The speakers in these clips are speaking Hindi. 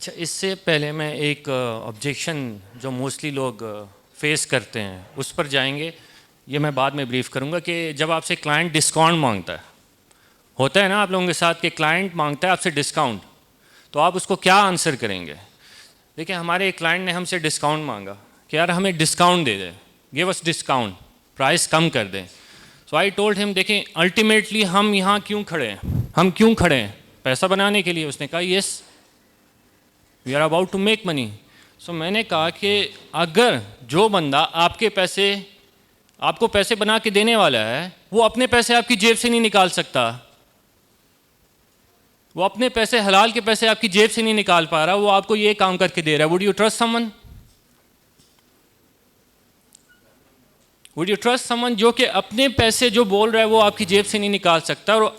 अच्छा, इससे पहले मैं एक ऑब्जेक्शन जो मोस्टली लोग फेस करते हैं उस पर जाएंगे। ये मैं बाद में ब्रीफ करूंगा कि जब आपसे क्लाइंट डिस्काउंट मांगता है, होता है ना आप लोगों के साथ कि क्लाइंट मांगता है आपसे डिस्काउंट, तो आप उसको क्या आंसर करेंगे? देखिए, हमारे एक क्लाइंट ने हमसे डिस्काउंट मांगा कि यार हमें डिस्काउंट दे दें, गिव अस डिस्काउंट, प्राइस कम कर दें। सो आई टोल्ड हिम, देखें अल्टीमेटली हम यहाँ क्यों खड़े हैं, हम क्यों खड़े हैं? पैसा बनाने के लिए। उसने कहा yes, we are about to make money. So मैंने कहा कि अगर जो बंदा आपको पैसे बना के देने वाला है, वो अपने पैसे आपकी जेब से नहीं निकाल सकता, वो अपने पैसे, हलाल के पैसे आपकी जेब से नहीं निकाल पा रहा, वो आपको ये काम करके दे रहा है, would you trust someone? Would you trust someone जो कि अपने पैसे जो बोल रहा है वो आपकी जेब से नहीं निकाल सकता और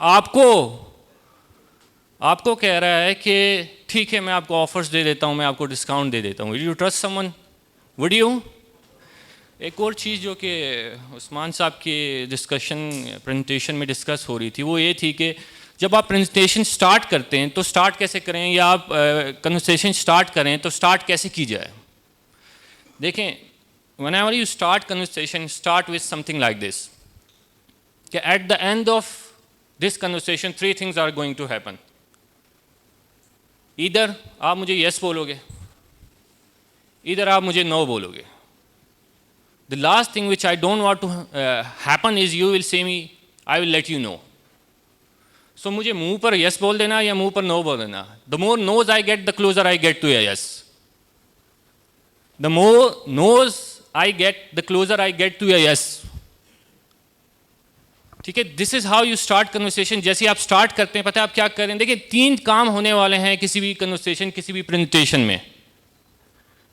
आपको कह रहा है कि ठीक है मैं आपको ऑफर्स दे देता हूं, मैं आपको डिस्काउंट दे देता हूं? Would you trust someone? Would you? एक और चीज़ जो कि उस्मान साहब की प्रेजेंटेशन में डिस्कस हो रही थी, वो ये थी कि जब आप प्रेजेंटेशन स्टार्ट करते हैं तो स्टार्ट कैसे करें, या आप कन्वर्सेशन स्टार्ट करें तो स्टार्ट कैसे की जाए। देखें, whenever you start conversation, start with something like this, कि at the end of this conversation 3 things are going to happen. Either आप मुझे yes बोलोगे, either आप मुझे no बोलोगे. The last thing which I don't want to happen is you will say me, I will let you know. So मुझे मुंह पर yes बोल देना या मुंह पर no बोल देना. The more no's I get, the closer I get to a yes. The more no's I get, the closer I get to a yes. ठीक है, this is how you start conversation. जैसे आप स्टार्ट करते हैं, पता है आप क्या करें? देखिए, 3 काम होने वाले हैं किसी भी कन्वर्सेशन, किसी भी प्रेजेंटेशन में।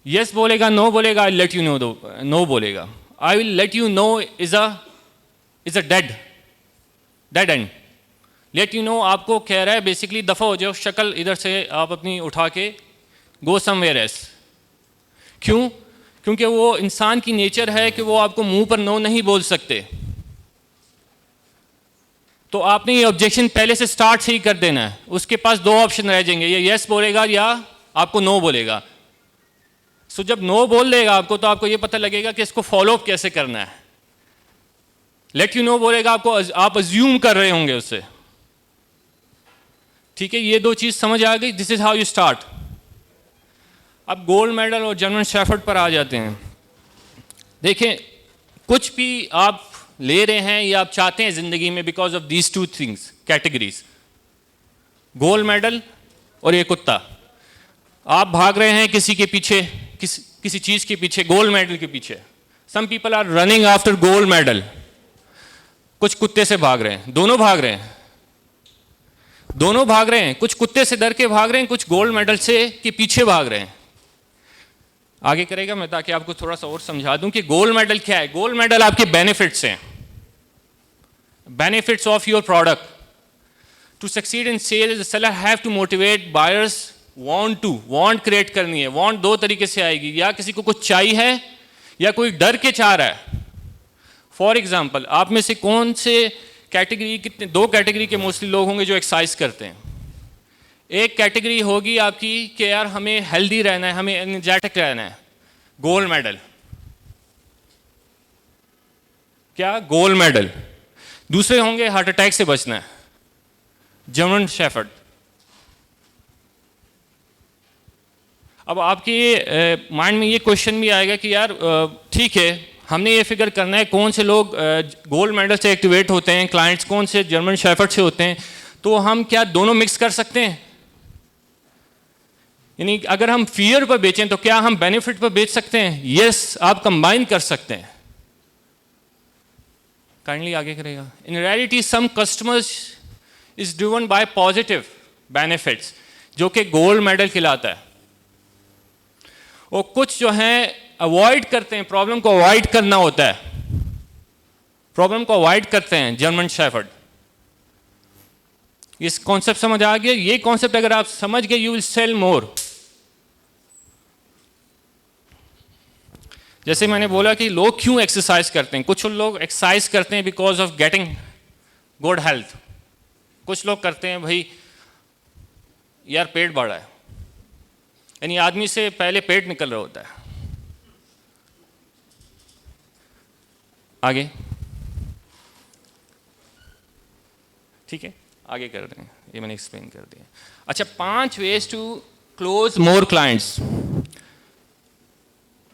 यस बोलेगा, नो बोलेगा, I let you know, no बोलेगा। I will let you know is a dead end. Let you know आपको कह रहा है बेसिकली दफा हो जाओ, शक्ल इधर से आप अपनी उठा के गो समवेयर एल्स। क्यों? क्योंकि वो इंसान की नेचर है कि वो आपको मुंह पर नो नहीं बोल सकते। तो आपने ये ऑब्जेक्शन पहले से स्टार्ट से ही कर देना है। उसके पास 2 ऑप्शन रह जाएंगे, ये यस बोलेगा या आपको नो बोलेगा। सो जब नो बोल देगा आपको, तो आपको ये पता लगेगा कि इसको फॉलो अप कैसे करना है। लेट यू नो बोलेगा आपको, आप अज्यूम कर रहे होंगे उससे। ठीक है, ये 2 चीज समझ आ गई। This is how you start. अब गोल्ड मेडल और जर्मन शेफर्ड पर आ जाते हैं। देखें, कुछ भी आप ले रहे हैं या आप चाहते हैं जिंदगी में, because of these 2 things, categories, gold medal और ये कुत्ता। आप भाग रहे हैं किसी के पीछे, किसी चीज के पीछे, गोल्ड मेडल के पीछे। Some people are running after gold medal. कुछ कुत्ते से भाग रहे हैं, दोनों भाग रहे हैं, दोनों भाग रहे हैं। कुछ कुत्ते से डर के भाग रहे हैं, कुछ गोल्ड मेडल से के पीछे भाग रहे हैं। आगे करेगा मैं, ताकि आपको थोड़ा सा और समझा दूं कि गोल्ड मेडल क्या है। गोल्ड मेडल आपके बेनिफिट्स हैं, benefits of your product. To succeed in sale, the seller have to motivate buyers, want क्रिएट करनी है। वांट 2 तरीके से आएगी, या किसी को कुछ चाहिए है या कोई डर के चाह रहा है। फॉर एग्जाम्पल, आप में से कौन से कैटेगरी, कितने 2 कैटेगरी के मोस्टली लोग होंगे जो एक्सरसाइज करते हैं। एक कैटेगरी होगी आपकी कि यार हमें हेल्दी रहना है, हमें एनर्जेटिक रहना है, गोल्ड मेडल। क्या? Gold medal. दूसरे होंगे हार्ट अटैक से बचना है, जर्मन शेफर्ड। अब आपके माइंड में ये क्वेश्चन भी आएगा कि यार ठीक है, हमने ये फिगर करना है कौन से लोग गोल्ड मेडल से एक्टिवेट होते हैं, क्लाइंट्स कौन से जर्मन शेफर्ड से होते हैं। तो हम क्या दोनों मिक्स कर सकते हैं? यानी अगर हम फियर पर बेचें तो क्या हम बेनिफिट पर बेच सकते हैं? यस, आप कंबाइन कर सकते हैं। काइंडली आगे करेगा। In reality some customers is driven by positive benefits, जो कि गोल्ड मेडल खिलाता है, और कुछ जो हैं अवॉइड करते हैं, प्रॉब्लम को अवॉइड करना होता है, प्रॉब्लम को अवॉइड करते हैं जर्मन शेफर्ड। इस कॉन्सेप्ट समझ आ गया? ये कॉन्सेप्ट अगर आप समझ गए, यू विल सेल मोर। जैसे मैंने बोला कि लोग क्यों एक्सरसाइज करते हैं। कुछ लोग एक्सरसाइज करते हैं because of getting good health. कुछ लोग करते हैं भाई यार पेट बढ़ा है, यानी आदमी से पहले पेट निकल रहा होता है। आगे, ठीक है, आगे कर रहे हैं, ये मैंने एक्सप्लेन कर दिया। अच्छा, 5 ways to close more clients.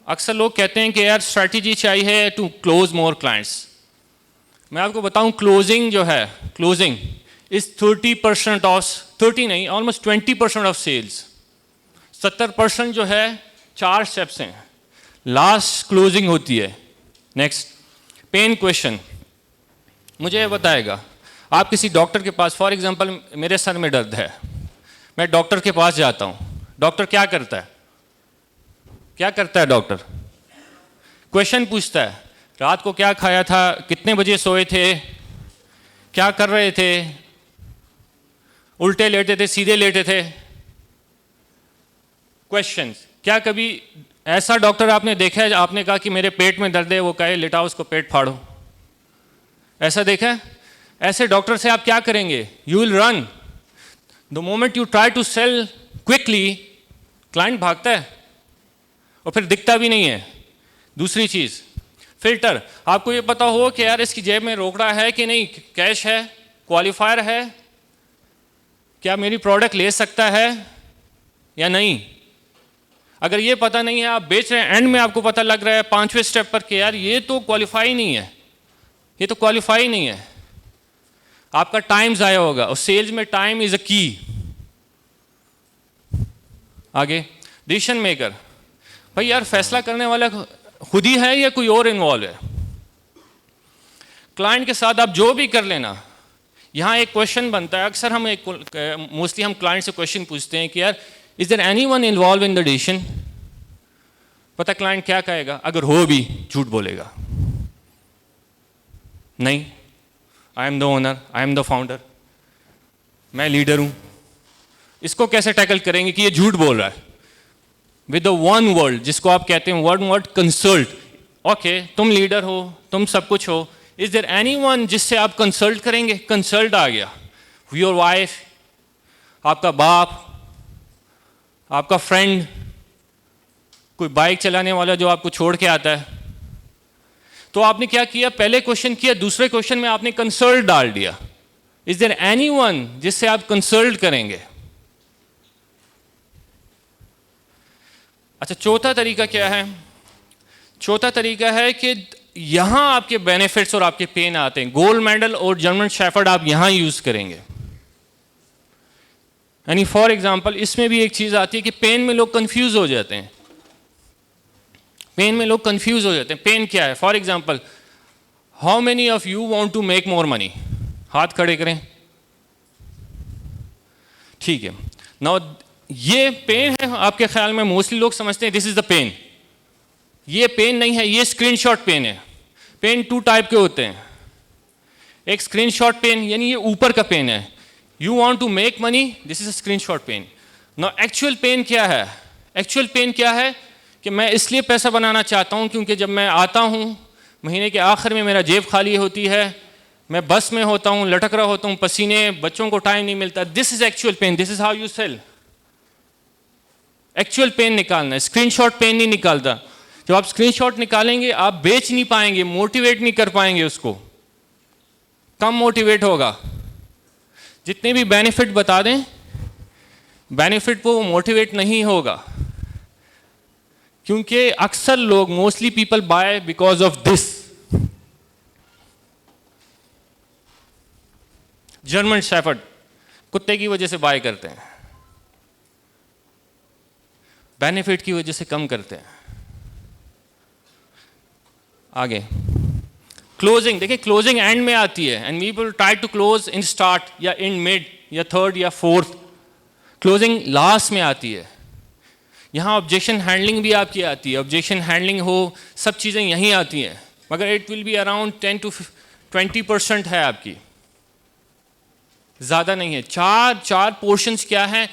अक्सर लोग कहते हैं कि यार स्ट्रैटेजी चाहिए टू क्लोज मोर क्लाइंट्स। मैं आपको बताऊं, क्लोजिंग जो है, क्लोजिंग इज 30% ऑफ, 30 नहीं, ऑलमोस्ट 20% ऑफ सेल्स। 70% जो है 4 स्टेप्स हैं, लास्ट क्लोजिंग होती है। Next, pain question. मुझे ये बताएगा, आप किसी डॉक्टर के पास, फॉर एग्जांपल मेरे सर में दर्द है, मैं डॉक्टर के पास जाता हूँ, डॉक्टर क्या करता है? क्या करता है डॉक्टर? क्वेश्चन पूछता है, रात को क्या खाया था, कितने बजे सोए थे, क्या कर रहे थे, उल्टे लेटे थे, सीधे लेटे थे। क्वेश्चंस। क्या कभी ऐसा डॉक्टर आपने देखा है, आपने कहा कि मेरे पेट में दर्द है, वो कहे लेटाओ उसको पेट फाड़ो? ऐसा देखा है? ऐसे डॉक्टर से आप क्या करेंगे? You will run. The moment you try to sell quickly, client भागता है और फिर दिखता भी नहीं है। दूसरी चीज, फिल्टर। आपको ये पता हो कि यार इसकी जेब में रोकड़ा है कि नहीं, कैश है, क्वालिफायर है, क्या मेरी प्रोडक्ट ले सकता है या नहीं। अगर ये पता नहीं है, आप बेच रहे हैं, एंड में आपको पता लग रहा है 5वें स्टेप पर कि यार ये तो क्वालिफाई नहीं है, ये तो क्वालिफाई नहीं है, आपका टाइम ज़ाया होगा। और सेल्स में टाइम इज अ की। आगे, डिसीजन मेकर। भाई यार फैसला करने वाला खुद ही है या कोई और इन्वॉल्व है? क्लाइंट के साथ आप जो भी कर लेना, यहाँ एक क्वेश्चन बनता है, अक्सर हम मोस्टली हम क्लाइंट से क्वेश्चन पूछते हैं कि यार is there anyone involve in the decision? पता क्लाइंट क्या कहेगा? अगर हो भी झूठ बोलेगा, नहीं, I am the owner, I am the founder, मैं लीडर हूं। इसको कैसे टैकल करेंगे कि ये झूठ बोल रहा है? विद द वन वर्ड, जिसको आप कहते हैं वन वर्ड, कंसल्ट। ओके, तुम लीडर हो, तुम सब कुछ हो, इज देयर एनीवन जिससे आप कंसल्ट करेंगे? कंसल्ट आ गया। योर वाइफ, आपका बाप, आपका फ्रेंड, कोई बाइक चलाने वाला जो आपको छोड़ के आता है। तो आपने क्या किया? पहले क्वेश्चन किया, दूसरे क्वेश्चन में आपने कंसल्ट डाल दिया। इज देयर एनीवन जिससे आप कंसल्ट करेंगे? अच्छा, चौथा तरीका क्या है? चौथा तरीका है कि यहां आपके बेनिफिट्स और आपके पेन आते हैं। गोल्ड मेडल और जर्मन शेफर्ड आप यहां यूज करेंगे। यानी फॉर एग्जांपल इसमें भी एक चीज आती है कि पेन में लोग कंफ्यूज हो जाते हैं। पेन में लोग कंफ्यूज हो जाते हैं। पेन क्या है? For example, how many of you want to make more money? हाथ खड़े करें। ठीक है, नाउ ये पेन है आपके ख्याल में, मोस्टली लोग समझते हैं दिस इज द पेन। ये पेन नहीं है, ये स्क्रीनशॉट पेन है। पेन 2 टाइप के होते हैं। एक स्क्रीनशॉट पेन, यानी ये ऊपर का पेन है, you want to make money, this is a screenshot pain. Now actual pain क्या है? एक्चुअल पेन क्या है कि मैं इसलिए पैसा बनाना चाहता हूं क्योंकि जब मैं आता हूं महीने के आखिर में मेरा जेब खाली होती है, मैं बस में होता हूं, लटक रहा होता हूं, पसीने, बच्चों को टाइम नहीं मिलता। This is actual pain, this is how you sell. Actual pain निकालना है, स्क्रीनशॉट पेन नहीं निकालता। जब आप स्क्रीनशॉट निकालेंगे आप बेच नहीं पाएंगे, मोटिवेट नहीं कर पाएंगे उसको, कम मोटिवेट होगा। जितने भी बेनिफिट बता दें, बेनिफिट वो मोटिवेट नहीं होगा, क्योंकि अक्सर लोग, mostly people buy because of this. German shepherd कुत्ते की वजह से बाय करते हैं, बेनिफिट की वजह से कम करते हैं। आगे, क्लोजिंग। देखिए, क्लोजिंग एंड में आती है, and we will try to close in start या इन मिड या थर्ड या फोर्थ। क्लोजिंग लास्ट में आती है। यहाँ ऑब्जेक्शन हैंडलिंग भी आपकी आती है, ऑब्जेक्शन हैंडलिंग हो, सब चीज़ें यहीं आती हैं, मगर it will be around 10 to 20% है आपकी, ज़्यादा नहीं है। चार पोर्शंस क्या हैं?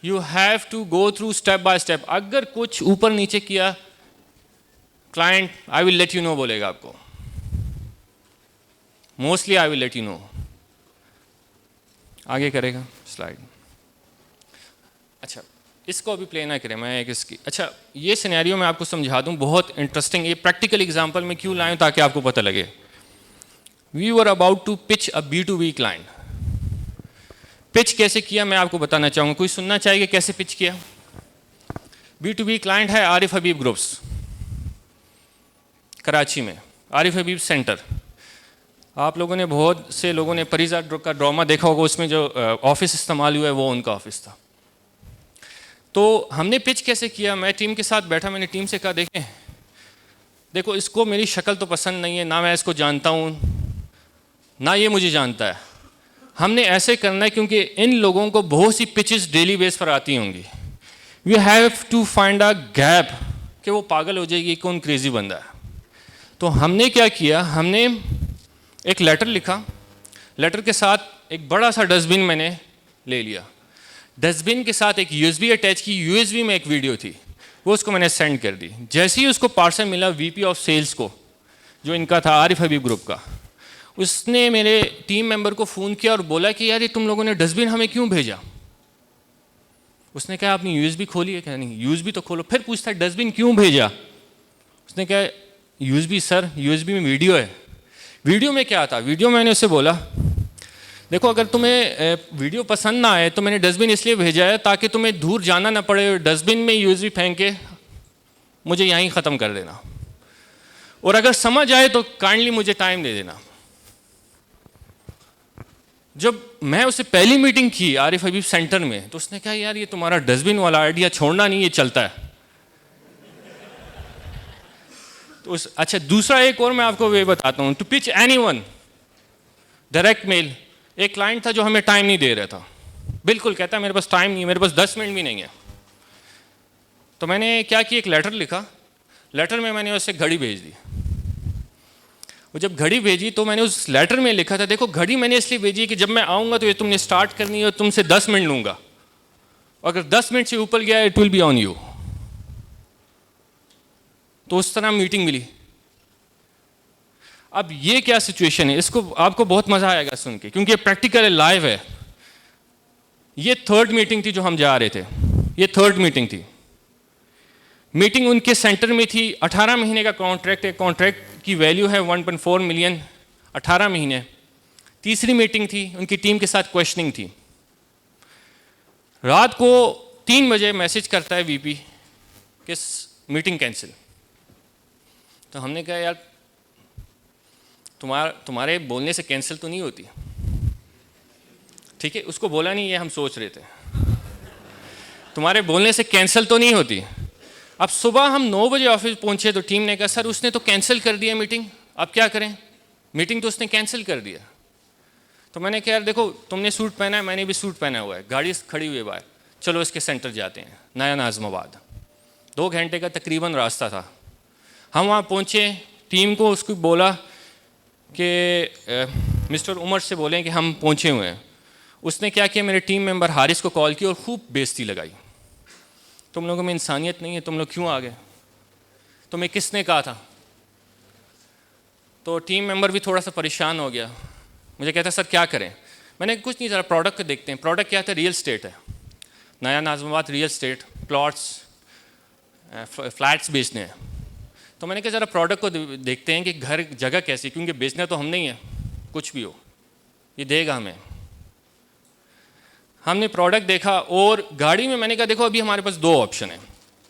You have to go through step by step. अगर कुछ ऊपर नीचे किया, client I will let you know बोलेगा आपको, mostly I will let you know. आगे करेगा स्लाइड। अच्छा, इसको अभी प्ले ना करें, मैं एक इसकी, अच्छा ये सिनेरियो मैं आपको समझा दूं, बहुत इंटरेस्टिंग, ये प्रैक्टिकल एग्जांपल में क्यों लाऊं ताकि आपको पता लगे। We were about to pitch a B2B client. Pitch कैसे किया मैं आपको बताना चाहूँगा, कोई सुनना चाहिए कैसे पिच किया? B2B क्लाइंट है आरिफ हबीब ग्रुप्स, कराची में, आरिफ हबीब सेंटर। आप लोगों ने, बहुत से लोगों ने परिजा का ड्रामा देखा होगा, उसमें जो ऑफिस इस्तेमाल हुआ है वो उनका ऑफिस था। तो हमने पिच कैसे किया, मैं टीम के साथ बैठा, मैंने टीम से कहा देखें, देखो इसको मेरी शक्ल तो पसंद नहीं है, ना मैं इसको जानता हूँ ना ये मुझे जानता है, हमने ऐसे करना है क्योंकि इन लोगों को बहुत सी पिचेस डेली बेस पर आती होंगी, we have to find a gap कि वो पागल हो जाएगी, कौन क्रेजी बंदा है। तो हमने क्या किया, हमने एक लेटर लिखा, लेटर के साथ एक बड़ा सा डस्टबिन मैंने ले लिया, डस्टबिन के साथ एक USB अटैच की, USB में एक वीडियो थी, वो उसको मैंने सेंड कर दी। जैसे ही उसको पार्सल मिला VP ऑफ सेल्स को, जो इनका था आरिफ हबीब ग्रुप का, उसने मेरे टीम मेंबर को फ़ोन किया और बोला कि यार ये तुम लोगों ने डस्टबिन हमें क्यों भेजा? उसने कहा आपने USB खोली है क्या? नहीं, USB तो खोलो। फिर पूछता डस्टबिन क्यों भेजा? उसने कहा USB सर, USB में वीडियो है। वीडियो में क्या था? वीडियो मैंने उससे बोला देखो अगर तुम्हें वीडियो पसंद ना आए तो मैंने डस्टबिन इसलिए भेजा है ताकि तुम्हें दूर जाना ना पड़े, डस्टबिन में USB फेंक के मुझे यहीं ख़त्म कर देना, और अगर समझ आए तो काइंडली मुझे टाइम दे देना। जब मैं उससे पहली मीटिंग की आरिफ हबीब सेंटर में, तो उसने कहा यार ये तुम्हारा डस्टबिन वाला आइडिया छोड़ना नहीं, ये चलता है। तो अच्छा दूसरा एक और मैं आपको वे बताता हूँ, to pitch anyone, direct mail. एक क्लाइंट था जो हमें टाइम नहीं दे रहा था, बिल्कुल कहता है मेरे पास टाइम नहीं है, मेरे पास 10 मिनट भी नहीं है। तो मैंने क्या किया, एक लेटर लिखा, लेटर में मैंने उससे घड़ी भेज दी। वो जब घड़ी भेजी तो मैंने उस लेटर में लिखा था देखो घड़ी मैंने इसलिए भेजी कि जब मैं आऊँगा तो ये तुमने स्टार्ट करनी है और तुमसे 10 मिनट लूँगा, अगर 10 मिनट से ऊपर गया it will be on you. तो उस तरह मीटिंग मिली। अब ये क्या सिचुएशन है, इसको आपको बहुत मज़ा आएगा सुन के, क्योंकि ये प्रैक्टिकल लाइव है। ये थर्ड मीटिंग थी जो हम जा रहे थे, ये थर्ड मीटिंग थी। मीटिंग उनके सेंटर में थी, 18 महीने का कॉन्ट्रैक्ट है, कॉन्ट्रैक्ट की वैल्यू है 1.4 मिलियन, 18 महीने। तीसरी मीटिंग थी, उनकी टीम के साथ क्वेश्चनिंग थी। रात को 3 बजे मैसेज करता है VP कि मीटिंग कैंसिल। तो हमने कहा यार तुम्हारे बोलने से कैंसिल तो नहीं होती, ठीक है, उसको बोला नहीं, ये हम सोच रहे थे, तुम्हारे बोलने से कैंसिल तो नहीं होती। अब सुबह हम 9 बजे ऑफिस पहुंचे तो टीम ने कहा सर उसने तो कैंसिल कर दिया मीटिंग, अब क्या करें, मीटिंग तो उसने कैंसिल कर दिया। तो मैंने कहा यार देखो तुमने सूट पहना है, मैंने भी सूट पहना हुआ है, गाड़ी खड़ी हुई है बाहर, चलो इसके सेंटर जाते हैं, नया नाज़िमाबाद। 2 घंटे का तकरीबन रास्ता था। हम वहाँ पहुँचे, टीम को उसको बोला कि मिस्टर उमर से बोलें कि हम पहुँचे हुए हैं। उसने क्या किया, मेरे टीम मेंबर हारिस को कॉल की और खूब बेइज्जती लगाई, तुम लोगों में इंसानियत नहीं है, तुम लोग क्यों आ गए, तुम्हें किसने कहा था। तो टीम मेंबर भी थोड़ा सा परेशान हो गया, मुझे कहता सर क्या करें। मैंने कुछ नहीं, ज़रा प्रोडक्ट को देखते हैं। प्रोडक्ट क्या था, रियल स्टेट है, नया Nazimabad real estate, plots flats बेचने हैं। तो मैंने कहा ज़रा प्रोडक्ट को देखते हैं कि घर जगह कैसी, क्योंकि बेचना तो हम नहीं है, कुछ भी हो ये देगा हमें। हमने प्रोडक्ट देखा और गाड़ी में मैंने कहा देखो अभी हमारे पास 2 ऑप्शन है,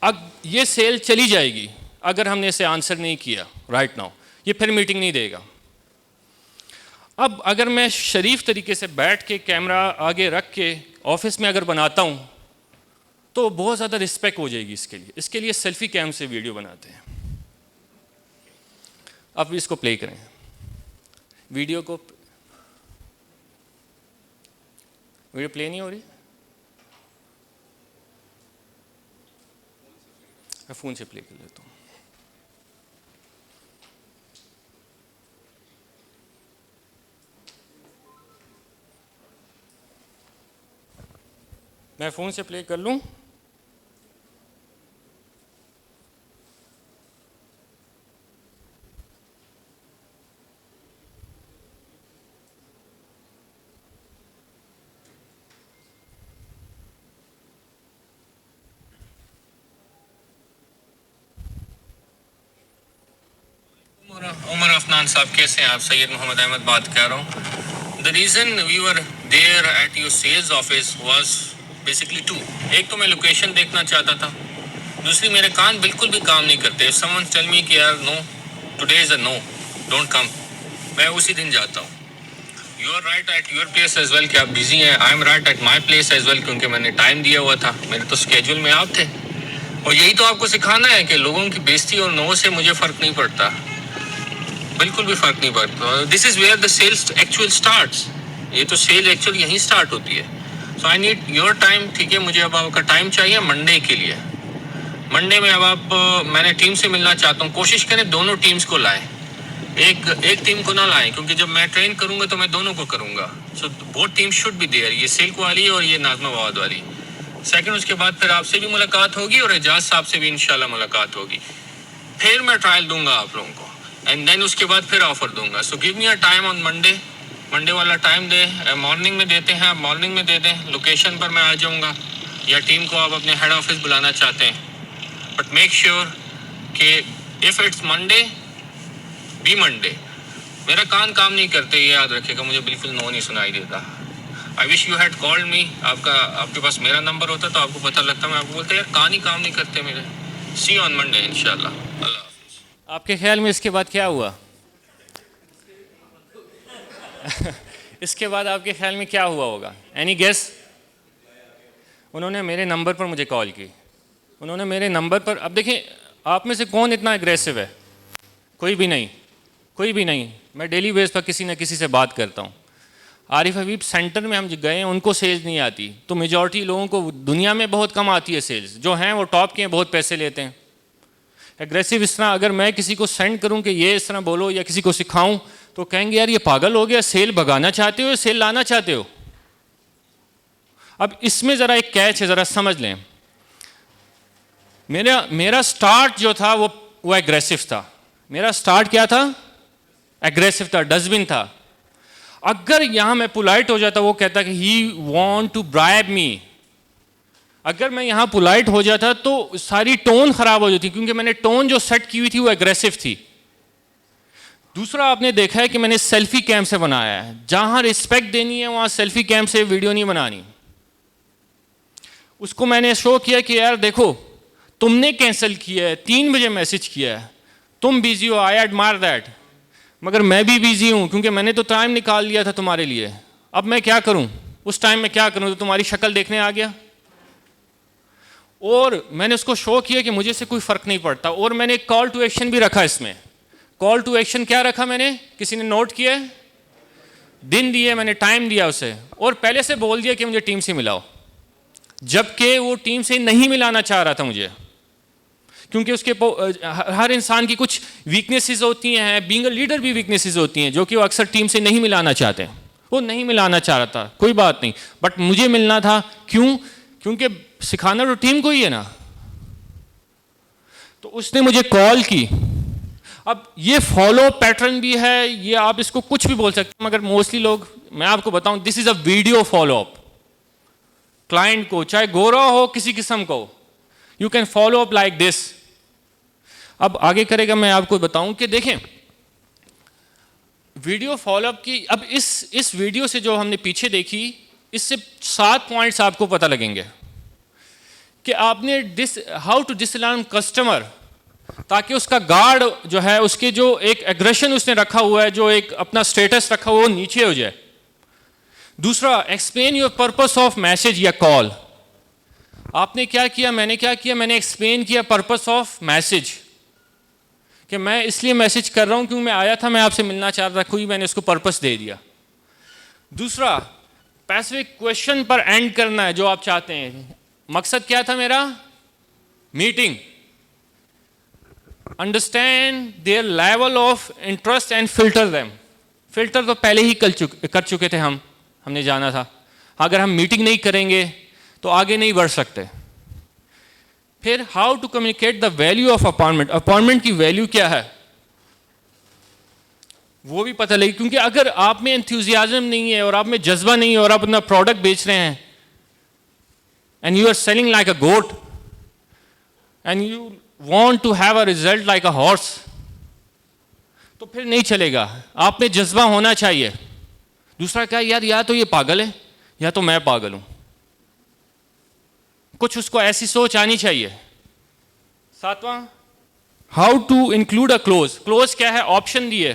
अब ये सेल चली जाएगी अगर हमने इसे आंसर नहीं किया राइट नाउ, ये फिर मीटिंग नहीं देगा। अब अगर मैं शरीफ तरीके से बैठ के कैमरा आगे रख के ऑफिस में अगर बनाता हूँ तो बहुत ज़्यादा रिस्पेक्ट हो जाएगी इसके लिए सेल्फी कैम से वीडियो बनाते हैं। अब इसको प्ले करें, वीडियो प्ले नहीं हो रही, मैं फ़ोन से प्ले कर लेता हूँ। मैं फ़ोन से प्ले कर लूँ, खान साहब, कैसे हैं आप? सैयद मोहम्मद अहमद बात कर रहा हूँ। The reason we were there at your sales office was basically to. एक तो मैं लोकेशन देखना चाहता था, दूसरी मेरे कान बिल्कुल भी काम नहीं करते। समवन टेल मी कि यार no, today is a no, don't come, मैं उसी दिन जाता हूँ। You are right at your place as well कि आप बिजी हैं। I am right at my place as well, क्योंकि मैंने टाइम दिया हुआ था, मेरे तो स्केड्यूल में आप थे। और यही तो आपको सिखाना है कि लोगों की बेइज्जती और नो से मुझे फ़र्क नहीं पड़ता, बिल्कुल भी फ़र्क नहीं पड़ता। This is where the sales actual starts. ये तो सेल एक्चुअल यहीं स्टार्ट होती है। So I need your time, ठीक है? मुझे अब आपका टाइम चाहिए मंडे के लिए। मंडे में अब आप मैंने टीम से मिलना चाहता हूँ। कोशिश करें दोनों टीम्स को लाएं, एक टीम को ना लाएं, क्योंकि जब मैं ट्रेन करूँगा तो मैं दोनों को करूँगा। So both team should be there, ये सिल्क वाली और ये नाज़माबाद वाली। सेकंड, उसके बाद फिर आपसे भी मुलाकात होगी और एजाज साहब से भी इंशाल्लाह मुलाकात होगी। फिर मैं ट्रायल दूंगा आप लोगों को, एंड देन उसके बाद फिर ऑफर दूंगा। So give me a time on Monday. Monday वाला टाइम दे, मॉर्निंग में देते हैं, आप मॉर्निंग में दे दें। लोकेशन पर मैं आ जाऊंगा, या टीम को आप अपने हेड ऑफिस बुलाना चाहते हैं, बट मेक श्योर कि if it's Monday be Monday. मेरा कान काम नहीं करते, ये याद रखिएगा, मुझे बिल्कुल नो नहीं सुनाई देता। I wish you had called me. आपके पास मेरा नंबर होता तो आपको पता लगता, मैं आपको बोलता यार कान ही काम नहीं करते मेरे। सी ऑन मंडे इंशाल्लाह। अल्लाह हाफिज़। आपके ख्याल में इसके बाद क्या हुआ? इसके बाद आपके ख्याल में क्या हुआ होगा? Any guess? उन्होंने मेरे नंबर पर मुझे कॉल की। उन्होंने मेरे नंबर पर, अब देखिए आप में से कौन इतना एग्रेसिव है? कोई भी नहीं, कोई भी नहीं। मैं डेली बेस पर किसी न किसी से बात करता हूँ। आरिफ हबीब सेंटर में हम गए, उनको सेल्स नहीं आती, तो मेजॉरिटी लोगों को दुनिया में बहुत कम आती है सेल्स। जो हैं वो टॉप के हैं, बहुत पैसे लेते हैं। एग्रेसिव इस तरह अगर मैं किसी को सेंड करूं कि ये इस तरह बोलो या किसी को सिखाऊं, तो कहेंगे यार ये पागल हो गया, सेल भगाना चाहते हो या सेल लाना चाहते हो? अब इसमें ज़रा एक कैच है, ज़रा समझ लें। मेरा स्टार्ट जो था वो एग्रेसिव था। मेरा स्टार्ट क्या था? एग्रेसिव था, डस्टबिन था। अगर यहां मैं पोलाइट हो जाता, वो कहता कि ही वॉन्ट टू ब्राइब मी, अगर मैं यहां पोलाइट हो जाता तो सारी टोन खराब हो जाती, क्योंकि मैंने टोन जो सेट की हुई थी वो एग्रेसिव थी। दूसरा, आपने देखा है कि मैंने सेल्फी कैम से बनाया है। जहां रिस्पेक्ट देनी है वहां सेल्फी कैम से वीडियो नहीं बनानी। उसको मैंने शो किया कि यार देखो, तुमने कैंसिल किया है, 3 बजे मैसेज किया है, तुम बिजी हो, आई एडमायर दैट, मगर मैं भी बिजी हूं, क्योंकि मैंने तो टाइम निकाल लिया था तुम्हारे लिए। अब मैं क्या करूं? उस टाइम में क्या करूं? तो तुम्हारी शक्ल देखने आ गया। और मैंने उसको शो किया कि मुझे से कोई फर्क नहीं पड़ता। और मैंने एक कॉल टू एक्शन भी रखा इसमें। कॉल टू एक्शन क्या रखा मैंने? किसी ने नोट किया है? दिन दिए, मैंने टाइम दिया उसे, और पहले से बोल दिया कि मुझे टीम से मिलाओ, जबकि वो टीम से नहीं मिलाना चाह रहा था मुझे, क्योंकि उसके हर इंसान की कुछ वीकनेसेस होती हैं, बीइंग अ लीडर भी वीकनेसेस होती हैं, जो कि वो अक्सर टीम से नहीं मिलाना चाहते हैं। वो नहीं मिलाना चाह रहा था, कोई बात नहीं, बट मुझे मिलना था। क्यों? क्योंकि सिखाना तो टीम को ही है ना। तो उसने मुझे कॉल की। अब ये फॉलो पैटर्न भी है, ये आप इसको कुछ भी बोल सकते हैं, मगर मोस्टली लोग, मैं आपको बताऊं, this is a video follow up. Client को, चाहे गोरा हो किसी किस्म को, you can follow up like this. अब आगे करेगा, मैं आपको बताऊं कि देखें वीडियो फॉलोअप की। अब इस वीडियो से जो हमने पीछे देखी, इससे 7 पॉइंट्स आपको पता लगेंगे कि आपने हाउ टू डिसअलार्म कस्टमर, ताकि उसका गार्ड जो है, उसके जो एक एग्रेशन उसने रखा हुआ है, जो एक अपना स्टेटस रखा हुआ है, वो नीचे हो जाए। दूसरा, explain your purpose of message या कॉल। आपने क्या किया, मैंने क्या किया? मैंने एक्सप्लेन किया पर्पस ऑफ मैसेज, कि मैं इसलिए मैसेज कर रहा हूं क्योंकि मैं आया था, मैं आपसे मिलना चाह रहा था, कोई मैंने उसको पर्पस दे दिया। दूसरा, पैसिफिक क्वेश्चन पर एंड करना है जो आप चाहते हैं। मकसद क्या था मेरा? Meeting. Understand their level of interest and filter them. Filter तो पहले ही कर चुके थे हमने जाना था। अगर हम मीटिंग नहीं करेंगे तो आगे नहीं बढ़ सकते। फिर how to communicate the value of appointment. Appointment की वैल्यू क्या है वो भी पता लगे, क्योंकि अगर आप में एंथुजियाज्म नहीं है और आप में जज्बा नहीं है और आप अपना प्रोडक्ट बेच रहे हैं, and you are selling like a goat and you want to have a result like a horse, तो फिर नहीं चलेगा। आप में जज्बा होना चाहिए। दूसरा क्या, यार या तो ये पागल है या तो मैं पागल हूं, कुछ उसको ऐसी सोच आनी चाहिए। सातवां, how to include a close. Close क्या है, ऑप्शन दिए,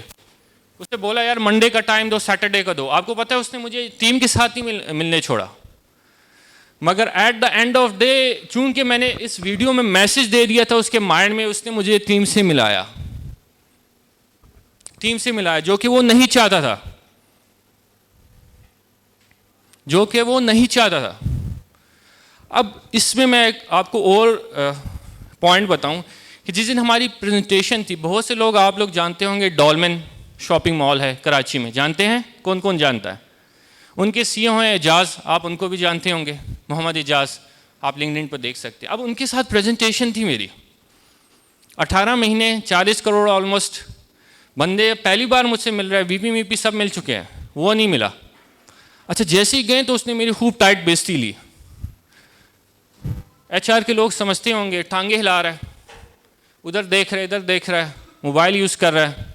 उसने बोला यार मंडे का टाइम दो, सैटरडे का दो। आपको पता है उसने मुझे टीम के साथ ही मिलने छोड़ा, मगर at the end of day चूंकि मैंने इस वीडियो में मैसेज दे दिया था उसके माइंड में, उसने मुझे टीम से मिलाया, जो कि वो नहीं चाहता था, अब इसमें मैं आपको और पॉइंट बताऊं कि जिस दिन हमारी प्रेजेंटेशन थी, बहुत से लोग, आप लोग जानते होंगे, डॉलमेन शॉपिंग मॉल है कराची में, जानते हैं? कौन कौन जानता है? उनके सीईओ हैं एजाज, आप उनको भी जानते होंगे, मोहम्मद एजाज, आप लिंक्डइन पर देख सकते हैं। अब उनके साथ प्रेजेंटेशन थी मेरी, 18 महीने 40 करोड़ ऑलमोस्ट, बंदे पहली बार मुझसे मिल रहा है, वीपी मीपी सब मिल चुके हैं, वो नहीं मिला। अच्छा जैसे ही गए तो उसने मेरी खूब टाइट बेइज्जती ली। एचआर के लोग समझते होंगे, टांगे हिला रहा है, उधर देख रहा है, इधर देख रहा है, मोबाइल यूज़ कर रहा है।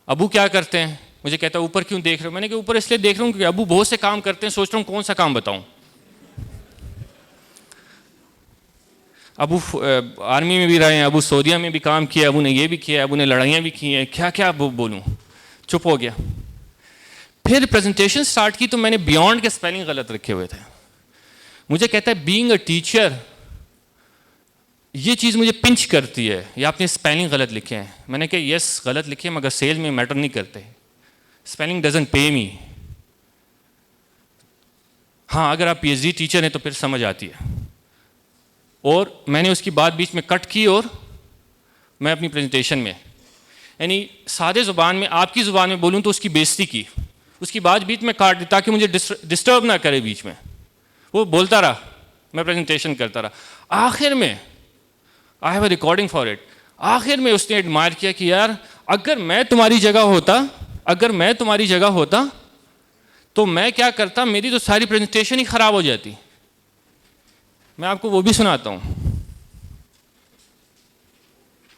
अबू क्या करते हैं? मुझे कहता है ऊपर क्यों देख रहे हो? मैंने कहा ऊपर इसलिए देख रहा हूँ क्योंकि अबू बहुत से काम करते हैं, सोच रहा हूँ कौन सा काम बताऊँ। अबू आर्मी में भी रहे हैं, अबू सऊदीया में भी काम किया, अबू ने ये भी किया, अबू ने लड़ाइयाँ भी की हैं, क्या क्या बोलूँ, चुप हो गया। फिर प्रेजेंटेशन स्टार्ट की तो मैंने बियॉन्ड के स्पेलिंग गलत रखे हुए थे। मुझे कहता है बीइंग अ टीचर ये चीज़ मुझे पिंच करती है, या आपने स्पेलिंग गलत लिखे हैं। मैंने कहा यस गलत लिखे मगर सेल में मैटर नहीं करते, स्पेलिंग डजंट पे मी। हाँ अगर आप पीएचडी टीचर हैं तो फिर समझ आती है। और मैंने उसकी बात बीच में कट की और मैं अपनी प्रेजेंटेशन में यानी सादे ज़ुबान में, आपकी ज़ुबान में बोलूँ तो उसकी बेइज्जती की, उसकी बात बीच में काट दी ताकि मुझे डिस्टर्ब ना करे बीच में। वो बोलता रहा, मैं प्रेजेंटेशन करता रहा। आखिर में I have a recording for it, आखिर में उसने एडमायर किया कि यार अगर मैं तुम्हारी जगह होता तो मैं क्या करता, मेरी तो सारी प्रेजेंटेशन ही खराब हो जाती। मैं आपको वो भी सुनाता हूं।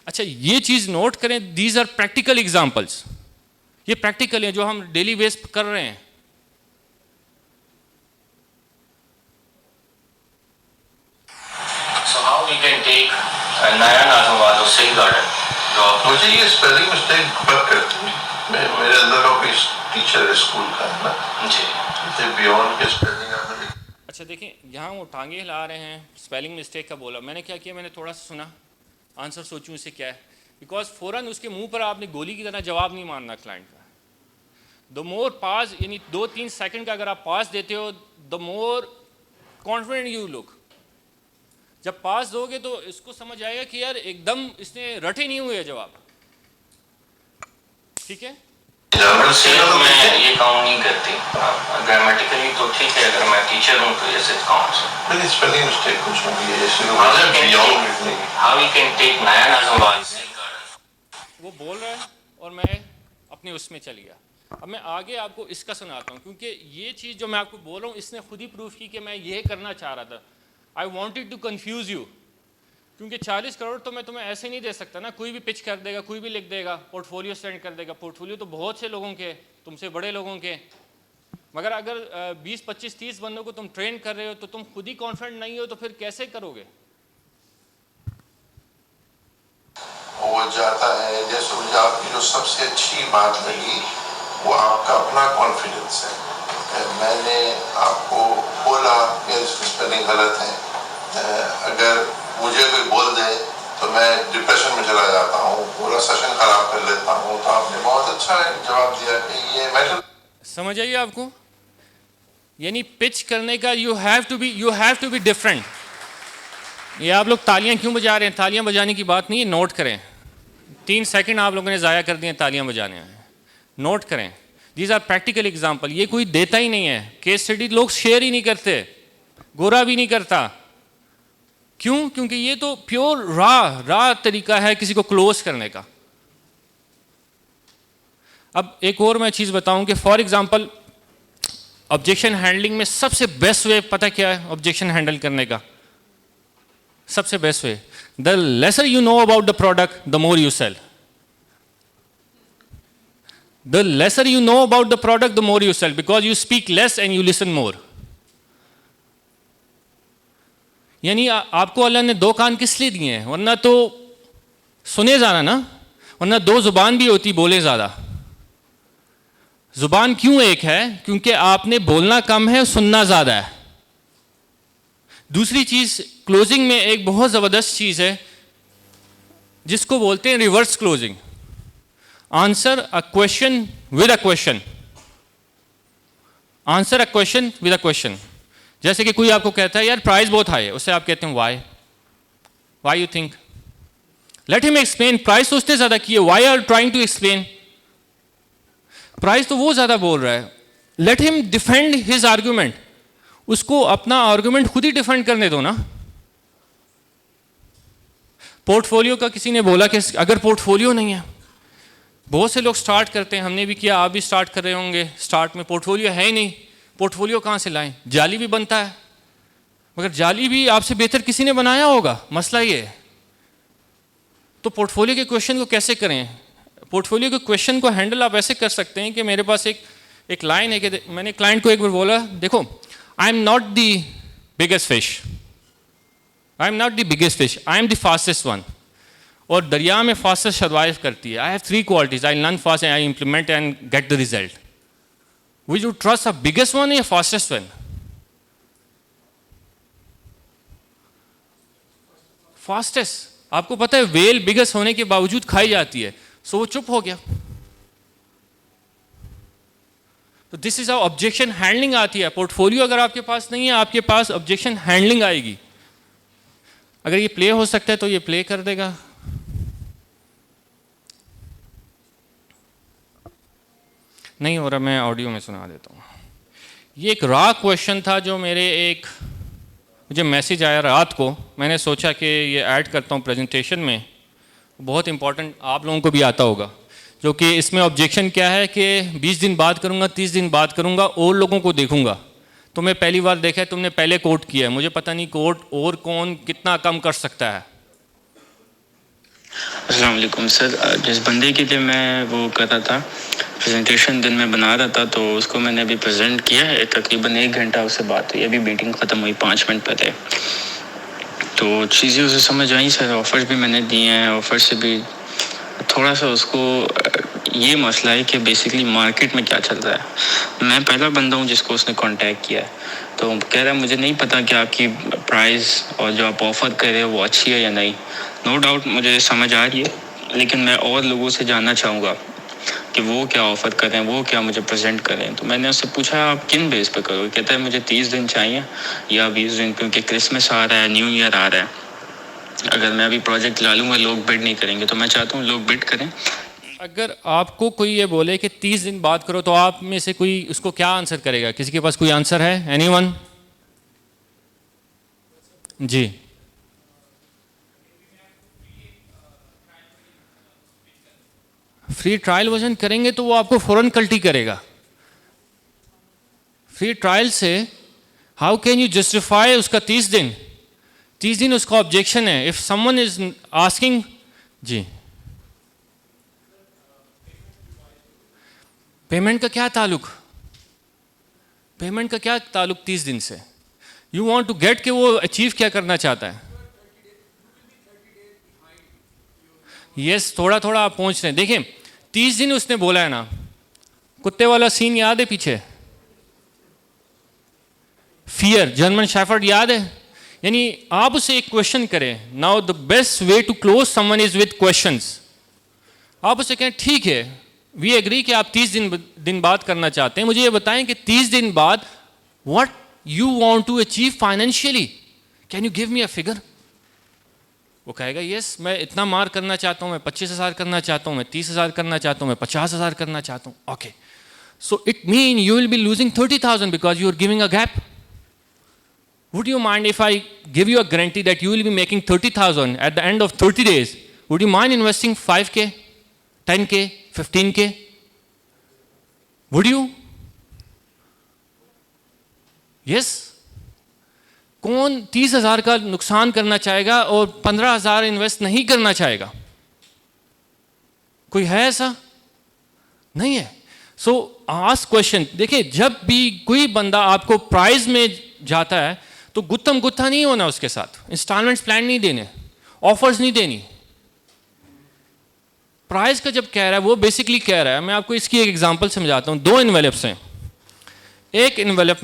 अच्छा ये चीज नोट करें, दीज आर प्रैक्टिकल एग्जाम्पल्स, ये प्रैक्टिकल है जो हम डेली बेस पर कर रहे हैं। So how we can take नया नाजमवाद और सही गार्डन जो मुझे ये स्पेलिंग मिस्टेक बहुत करती है। मेरे अंदर का कोई टीचर है स्कूल का है ना जी, तो बियॉन्ड के स्पेलिंग आपने। अच्छा देखिए यहाँ वो टांगे हिला रहे हैं, स्पेलिंग मिस्टेक का बोला, मैंने क्या किया, मैंने थोड़ा सा सुना, आंसर सोचूं इससे क्या है, बिकॉज फ़ौरन उसके मुंह पर आपने गोली की तरह जवाब नहीं मारना क्लाइंट का। द मोर पास यानी 2-3 सेकंड का अगर आप पास देते हो, the more confident you look. जब पास दोगे तो इसको समझ आएगा कि यार एकदम इसने रटे नहीं हुए जवाब, ठीक है। जनरल सेल में ये काउंट नहीं करती, ग्रामेटिकली तो ठीक है, अगर मैं टीचर हूँ तो ये सिर्फ काउंट्स है। लेकिन स्पेलिंग मिस्टेक कुछ होगी ऐसे हाउ वी कैन टेक नया नाजमवाद। वो बोल रहा है और मैं अपने उसमें चल गया। अब मैं आगे आपको इसका सुनाता हूँ, क्योंकि ये चीज़ जो मैं आपको बोल रहा हूँ इसने खुद ही प्रूफ की कि मैं ये करना चाह रहा था। I wanted to confuse you, क्योंकि 40 करोड़ तो मैं तुम्हें ऐसे नहीं दे सकता ना, कोई भी पिच कर देगा, कोई भी लिख देगा, पोर्टफोलियो सेंड कर देगा। पोर्टफोलियो तो बहुत से लोगों के, तुमसे बड़े लोगों के, मगर अगर 20, 25, 30 बंदों को तुम ट्रेन कर रहे हो तो तुम खुद ही कॉन्फिडेंट नहीं हो तो फिर कैसे करोगे? हो जाता है। जैसे मुझे आपकी जो सबसे अच्छी बात लगी वो आपका अपना कॉन्फिडेंस है। मैंने आपको बोला कि स्पेलिंग गलत है, अगर मुझे कोई बोल दे तो मैं डिप्रेशन में चला जाता हूँ, पूरा सेशन खराब कर लेता हूँ। तो आपने बहुत अच्छा जवाब दिया कि ये मैटर। समझ आइए आपको, यानी पिच करने का you have to be different. ये आप लोग तालियां क्यों बजा रहे हैं? तालियां बजाने की बात नहीं है, नोट करें। 3 सेकंड आप लोगों ने ज़ाया कर दिए तालियां बजाने में, नोट करें। दीज आर प्रैक्टिकल एग्जाम्पल, ये कोई देता ही नहीं है। केस स्टडी लोग शेयर ही नहीं करते, गोरा भी नहीं करता। क्यों? क्योंकि ये तो प्योर रॉ तरीका है किसी को क्लोज करने का। अब एक और मैं चीज़ बताऊं कि फॉर एग्जांपल ऑब्जेक्शन हैंडलिंग में सबसे बेस्ट वे पता क्या है ऑब्जेक्शन हैंडल करने का? सबसे best way, the lesser you know about the product the more you sell. The lesser you know about the product, the more you sell, because you speak less and you listen more. यानी आपको अल्लाह ने दो कान किस लिए दिए हैं? वरना तो सुने ज़्यादा ना, वरना दो जुबान भी होती, बोले ज़्यादा। जुबान क्यों एक है? क्योंकि आपने बोलना कम है, सुनना ज़्यादा है। दूसरी चीज़, क्लोजिंग में एक बहुत ज़बरदस्त चीज़ है जिसको बोलते हैं reverse closing. Answer a question with a question, answer a question with a question. जैसे कि कोई आपको कहता है यार प्राइस बहुत हाई है, उससे आप कहते हैं why you think, let him explain. Price तो उसने ज़्यादा की है, why are trying to explain. Price तो वो ज़्यादा बोल रहा है, let him defend his argument. उसको अपना आर्ग्यूमेंट खुद ही डिफेंड करने दो ना। पोर्टफोलियो का किसी ने बोला कि अगर पोर्टफोलियो नहीं है, बहुत से लोग स्टार्ट करते हैं, हमने भी किया, आप भी स्टार्ट कर रहे होंगे, स्टार्ट में पोर्टफोलियो है ही नहीं, पोर्टफोलियो कहाँ से लाएं? जाली भी बनता है, मगर जाली भी आपसे बेहतर किसी ने बनाया होगा, मसला ये है। तो पोर्टफोलियो के क्वेश्चन को कैसे करें? पोर्टफोलियो के क्वेश्चन को हैंडल आप ऐसे कर सकते हैं कि मेरे पास एक लाइन है कि मैंने क्लाइंट को एक बार बोला, देखो I am not the biggest fish, I am not the biggest fish, I am the fastest one. और दरिया में फास्टेस्ट सर्वाइव करती है। I have 3 qualities, I learn fast and I implement and get the result. Would you trust a biggest one or fastest one? Fastest। आपको पता है वेल बिगेस्ट होने के बावजूद खाई जाती है, सो वो चुप हो गया। तो this is how objection handling आती है। पोर्टफोलियो अगर आपके पास नहीं है, आपके पास ऑब्जेक्शन हैंडलिंग आएगी। अगर ये प्ले हो सकता है तो ये प्ले कर देगा। नहीं हो रहा, मैं ऑडियो में सुना देता हूँ। ये एक रॉ क्वेश्चन था जो मुझे मैसेज आया रात को, मैंने सोचा कि ये ऐड करता हूँ प्रेजेंटेशन में। बहुत इंपॉर्टेंट, आप लोगों को भी आता होगा। जो कि इसमें ऑब्जेक्शन क्या है कि 20 दिन बाद करूँगा, 30 दिन बाद करूँगा, और लोगों को देखूँगा। तो मैं पहली बार देखा है, तुमने पहले कोट किया है, मुझे पता नहीं कोट और कौन कितना कम कर सकता है। अस्सलाम वालेकुम सर, जिस बंदे के लिए मैं वो कर रहा था प्रेजेंटेशन, दिन में बना रहा था, तो उसको मैंने अभी प्रेजेंट किया है। तकरीबन 1 घंटा उससे बात हुई, अभी मीटिंग ख़त्म हुई 5 मिनट पहले। तो चीज़ें उसे समझ आई सर, ऑफ़र्स भी मैंने दिए हैं, ऑफ़र से भी थोड़ा सा उसको ये मसला है कि बेसिकली मार्केट में क्या चल रहा है। मैं पहला बंदा हूँ जिसको उसने कांटेक्ट किया है, तो कह रहा है मुझे नहीं पता कि आपकी प्राइस और जो आप ऑफ़र कर रहे हो वो अच्छी है या नहीं। नो डाउट मुझे समझ आ रही है, लेकिन मैं और लोगों से जानना चाहूँगा कि वो क्या ऑफ़र कर रहे हैं, वो क्या मुझे प्रेजेंट कर रहे हैं। तो मैंने उससे पूछा आप किन बेस पे करोगे? कहता है मुझे 30 दिन चाहिए या 20 दिन, क्योंकि क्रिसमस आ रहा है, न्यू ईयर आ रहा है। अगर मैं अभी प्रोजेक्ट ला लूँगा लोग बिड नहीं करेंगे, तो मैं चाहता हूँ लोग बिड करें। अगर आपको कोई ये बोले कि 30 दिन बाद करो, तो आप में से कोई उसको क्या आंसर करेगा? किसी के पास कोई आंसर है? एनीवन? जी, फ्री ट्रायल वर्जन करेंगे तो वो आपको फ़ौरन कल्टी करेगा। फ्री ट्रायल से हाउ कैन यू जस्टिफाई उसका 30 दिन? 30 दिन उसका ऑब्जेक्शन है। इफ समवन इज आस्किंग, जी, पेमेंट का क्या ताल्लुक? पेमेंट का क्या ताल्लुक 30 दिन से? यू वांट टू गेट कि वो अचीव क्या करना चाहता है। यस, थोड़ा थोड़ा आप पहुंच रहे हैं। देखिए 30 दिन उसने बोला है ना, कुत्ते वाला सीन याद है पीछे? फियर, जर्मन शेफर्ड याद है? यानी आप उसे एक क्वेश्चन करें। Now the best way to close someone is with questions. आप उसे कहें ठीक है, वी एग्री कि आप 30 दिन बाद करना चाहते हैं, मुझे ये बताएं कि 30 दिन बाद what you want to achieve financially, can you give me a figure? वो कहेगा यस, मैं इतना मार करना चाहता हूँ, मैं 25,000 करना चाहता हूँ, मैं 30,000 करना चाहता हूँ, मैं 50,000 करना चाहता हूँ। Okay, so it mean you will be losing 30,000 because you are giving a gap. Would you mind if I give you a guarantee that you will be making 30,000 at the end of 30 days? Would you mind investing 5K, 10K, 15K? Would you? Yes? कौन 30,000 का नुकसान करना चाहेगा और 15,000 इन्वेस्ट नहीं करना चाहेगा? कोई है ऐसा? नहीं है। सो आस्क क्वेश्चन। देखिए, जब भी कोई बंदा आपको प्राइस में जाता है तो गुत्थम गुत्था नहीं होना उसके साथ, इंस्टॉलमेंट्स प्लान नहीं देने, ऑफर्स नहीं देनी। प्राइस का जब कह रहा है वो बेसिकली कह रहा है, मैं आपको इसकी एक एग्जांपल समझाता हूं। 2 एनवेलप्स हैं, एक एनवेलप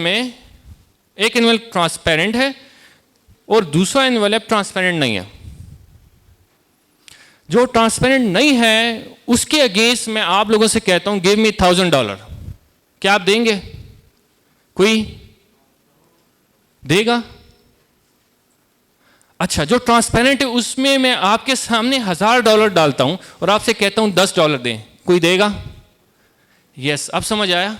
ट्रांसपेरेंट है और दूसरा एनवेलप ट्रांसपेरेंट नहीं है। जो ट्रांसपेरेंट नहीं है उसके अगेंस्ट मैं आप लोगों से कहता हूं गिव मी $1000। क्या आप देंगे? कोई देगा? अच्छा, जो ट्रांसपेरेंट है उसमें मैं आपके सामने $1000 डालता हूं और आपसे कहता हूं $10 दें, कोई देगा? यस। अब समझ आया?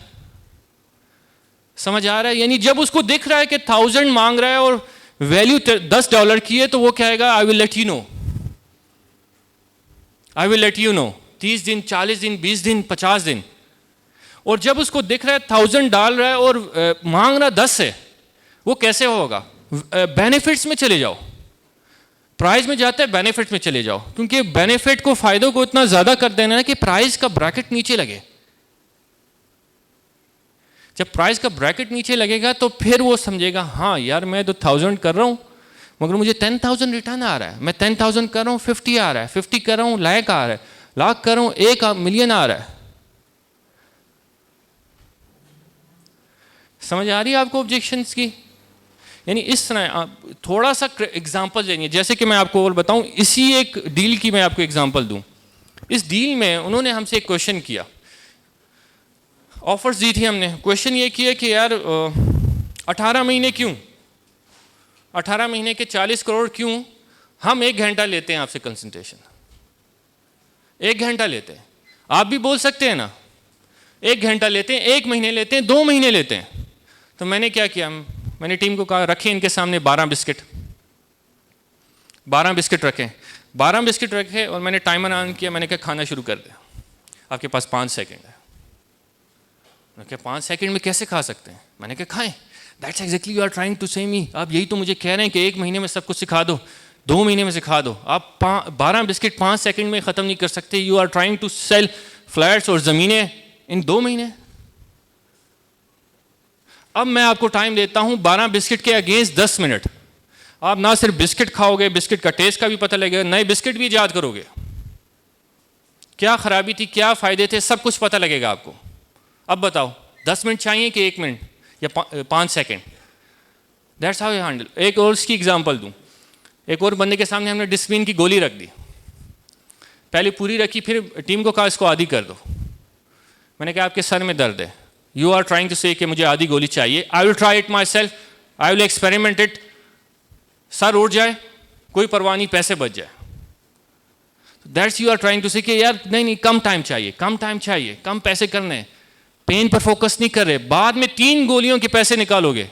समझ आ रहा है? यानी जब उसको दिख रहा है कि 1000 मांग रहा है और वैल्यू $10 की है तो वो कहेगा आई will let you no, I will let you no. 30 दिन, 40 दिन, 20 दिन, 50 दिन। और जब उसको दिख रहा है 1000 डाल रहा है और मांग रहा 10 है, वो कैसे होगा? बेनिफिट्स में चले जाओ, प्राइस में जाते हैं बेनिफिट में चले जाओ, क्योंकि बेनिफिट को, फायदों को इतना ज्यादा कर देना है कि प्राइस का ब्रैकेट नीचे लगे। जब प्राइस का ब्रैकेट नीचे लगेगा तो फिर वो समझेगा हाँ यार मैं तो 1000 कर रहा हूं मगर मुझे 10,000 रिटर्न आ रहा है, मैं 10,000 कर रहा हूं 50 आ रहा है, 50 कर रहा हूं लाख आ रहा है, लाख कर रहा हूं 1 मिलियन आ रहा है। समझ आ रही है आपको ऑब्जेक्शंस की? यानी इस तरह आप थोड़ा सा एग्जांपल देंगे। जैसे कि मैं आपको और बताऊं, इसी एक डील की मैं आपको एग्जांपल दूं। इस डील में उन्होंने हमसे एक क्वेश्चन किया, ऑफर्स दी थी हमने। क्वेश्चन ये किया कि यार 18 महीने क्यों, 18 महीने के 40 करोड़ क्यों? हम 1 घंटा लेते हैं आपसे कंसल्टेशन, 1 घंटा लेते हैं। आप भी बोल सकते हैं ना, 1 घंटा लेते हैं, 1 महीने लेते हैं, 2 महीने लेते हैं। तो मैंने क्या किया, मैंने टीम को कहा रखें इनके सामने 12 बिस्किट, 12 बिस्किट रखें, 12 बिस्किट रखे और मैंने टाइमर ऑन किया। मैंने कहा खाना शुरू कर दे, आपके पास 5 सेकंड है। मैंने कहा 5 सेकंड में कैसे खा सकते हैं? मैंने कहा खाएं। That's exactly you are trying to say me. आप यही तो मुझे कह रहे हैं कि 1 महीने में सब कुछ सिखा दो, 2 महीने में सिखा दो। आप 12 बिस्किट 5 सेकंड में ख़त्म नहीं कर सकते। You are trying to sell flats और ज़मीनें इन 2 महीने। अब मैं आपको टाइम देता हूं 12 बिस्किट के अगेंस्ट 10 मिनट। आप ना सिर्फ बिस्किट खाओगे, बिस्किट का टेस्ट का भी पता लगेगा, नए बिस्किट भी ईजाद करोगे, क्या खराबी थी, क्या फ़ायदे थे, सब कुछ पता लगेगा आपको। अब बताओ 10 मिनट चाहिए कि 1 मिनट या 5 second? That's how you handle. एक और इसकी एग्जांपल दूं। एक और बंदे के सामने हमने डिस्प्लिन की गोली रख दी, पहले पूरी रखी, फिर टीम को कहा इसको आधी कर दो। मैंने कहा आपके सर में दर्द है, you are trying to say कि मुझे आधी गोली चाहिए, I will try it myself, I will experiment it. सर उठ जाए कोई परवाह नहीं, पैसे बच जाए। That's you are trying to say कि यार नहीं कम टाइम चाहिए, कम टाइम चाहिए, कम पैसे करने, पेन पर फोकस नहीं कर रहे। बाद में 3 गोलियों के पैसे निकालोगे,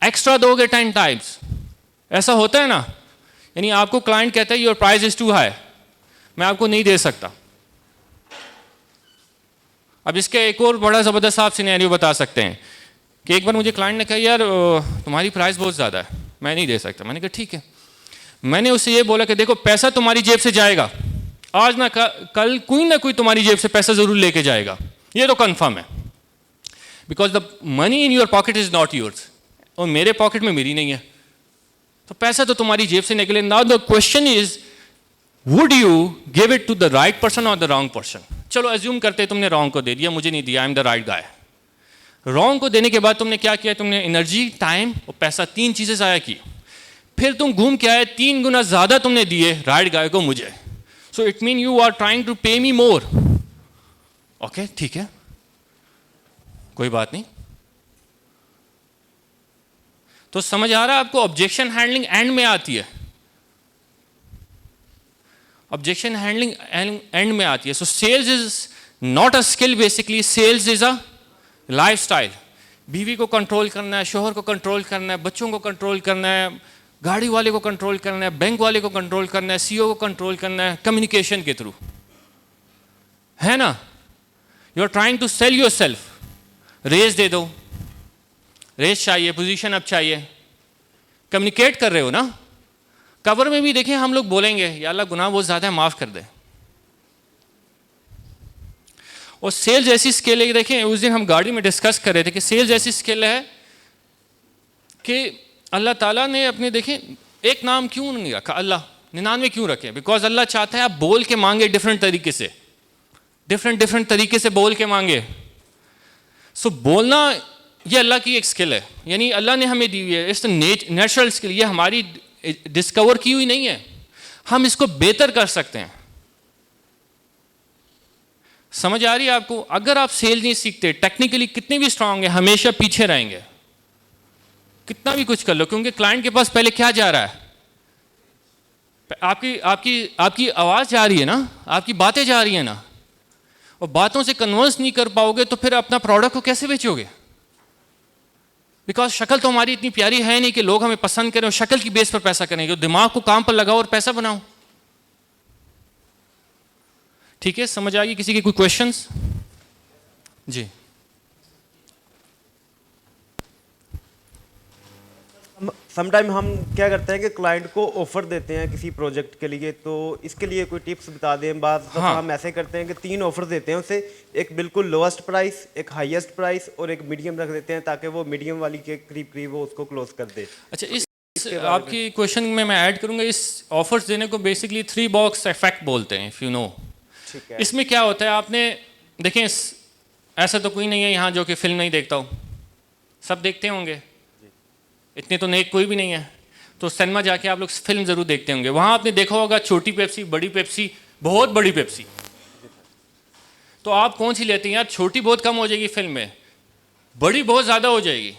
एक्स्ट्रा दोगे 10 टाइम्स। ऐसा होता है ना? यानी आपको क्लाइंट कहता है your price is too high, मैं आपको नहीं दे सकता। अब इसके एक और बड़ा ज़बरदस्त आप सिनेरियो बता सकते हैं कि एक बार मुझे क्लाइंट ने कहा यार तुम्हारी प्राइस बहुत ज़्यादा है, मैं नहीं दे सकता। मैंने कहा ठीक है। मैंने उससे ये बोला कि देखो पैसा तुम्हारी जेब से जाएगा, आज ना कल कोई ना कोई तुम्हारी जेब से पैसा ज़रूर लेके जाएगा, ये तो कन्फर्म है, because the money in your pocket is not yours, और मेरे पॉकेट में मेरी नहीं है, तो पैसा तो तुम्हारी जेब से निकले। Now the question is would you give it to the right person और द रॉन्ग पर्सन? चलो अज्यूम करते तुमने रॉन्ग को दे दिया, मुझे नहीं दिया, I am the right guy. Wrong को देने के बाद तुमने क्या किया? तुमने एनर्जी, टाइम और पैसा 3 चीजें ज़ाया की, फिर तुम घूम के आए 3 गुना ज्यादा तुमने दिए राइट गाय को मुझे। So it mean you are trying to pay me more. Okay ठीक है, कोई बात नहीं। तो समझ आ रहा है आपको? ऑब्जेक्शन हैंडलिंग एंड में आती है, ऑब्जेक्शन हैंडलिंग एंड में आती है। So sales is not a skill, basically sales is a lifestyle. बीवी को कंट्रोल करना है, शोहर को कंट्रोल करना है, बच्चों को कंट्रोल करना है, गाड़ी वाले को कंट्रोल करना है, बैंक वाले को कंट्रोल करना है, सीईओ को कंट्रोल करना है, कम्युनिकेशन के थ्रू, है ना? You are trying to sell yourself. Race दे दो, रेस चाहिए, पोजीशन अप चाहिए, कम्युनिकेट कर रहे हो ना। कवर में भी देखें हम लोग बोलेंगे या अल्लाह गुनाह बहुत ज़्यादा है माफ़ कर दे, और सेल्स ऐसी स्किल है, देखें उस दिन हम गाड़ी में डिस्कस कर रहे थे कि सेल्स ऐसी स्किल है कि अल्लाह ताला ने अपने, देखें एक नाम क्यों नहीं रखा अल्लाह, 99 क्यों रखे? बिकॉज अल्लाह चाहता है आप बोल के मांगे डिफरेंट तरीके से, डिफरेंट तरीके से बोल के मांगे। सो बोलना ये अल्लाह की एक स्किल है, यानी अल्लाह ने हमें दी हुई है, इट्स नेचुरल स्किल, ये हमारी डिस्कवर की हुई नहीं है, हम इसको बेहतर कर सकते हैं। समझ आ रही है आपको? अगर आप सेल नहीं सीखते, टेक्निकली कितने भी स्ट्रांग है, हमेशा पीछे रहेंगे, कितना भी कुछ कर लो, क्योंकि क्लाइंट के पास पहले क्या जा रहा है? आपकी आपकी आपकी आवाज़ जा रही है ना, आपकी बातें जा रही है ना, और बातों से कन्वर्स नहीं कर पाओगे तो फिर अपना प्रोडक्ट को कैसे बेचोगे? बिकॉज शक्ल तो हमारी इतनी प्यारी है नहीं कि लोग हमें पसंद करें और शक्ल की बेस पर पैसा करेंगे। दिमाग को काम पर लगाओ और पैसा बनाओ। ठीक है, समझ आ गई? किसी के कोई क्वेश्चंस? जी। समटाइम हम क्या करते हैं कि क्लाइंट को ऑफर देते हैं किसी प्रोजेक्ट के लिए, तो इसके लिए कोई टिप्स बता दें। बाद हाँ। हम ऐसे करते हैं कि 3 ऑफर देते हैं उसे, एक बिल्कुल लोएस्ट प्राइस, एक हाईएस्ट प्राइस और एक मीडियम रख देते हैं, ताकि वो मीडियम वाली के करीब वो उसको क्लोज कर दे। अच्छा, इस आपकी क्वेश्चन में मैं ऐड करूंगा, इस ऑफर्स देने को बेसिकली 3 बॉक्स इफेक्ट बोलते हैं, इफ यू नो। ठीक है। इसमें क्या होता है, आपने देखें ऐसा तो कोई नहीं है यहाँ जो कि फिल्म नहीं देखता हो, सब देखते होंगे, इतने तो नेक कोई भी नहीं है। तो सिनेमा जाके आप लोग फिल्म ज़रूर देखते होंगे, वहाँ आपने देखा होगा छोटी पेप्सी, बड़ी पेप्सी, बहुत बड़ी पेप्सी। तो आप कौन सी लेते हैं यार? छोटी बहुत कम हो जाएगी फिल्म में, बड़ी बहुत ज़्यादा हो जाएगी,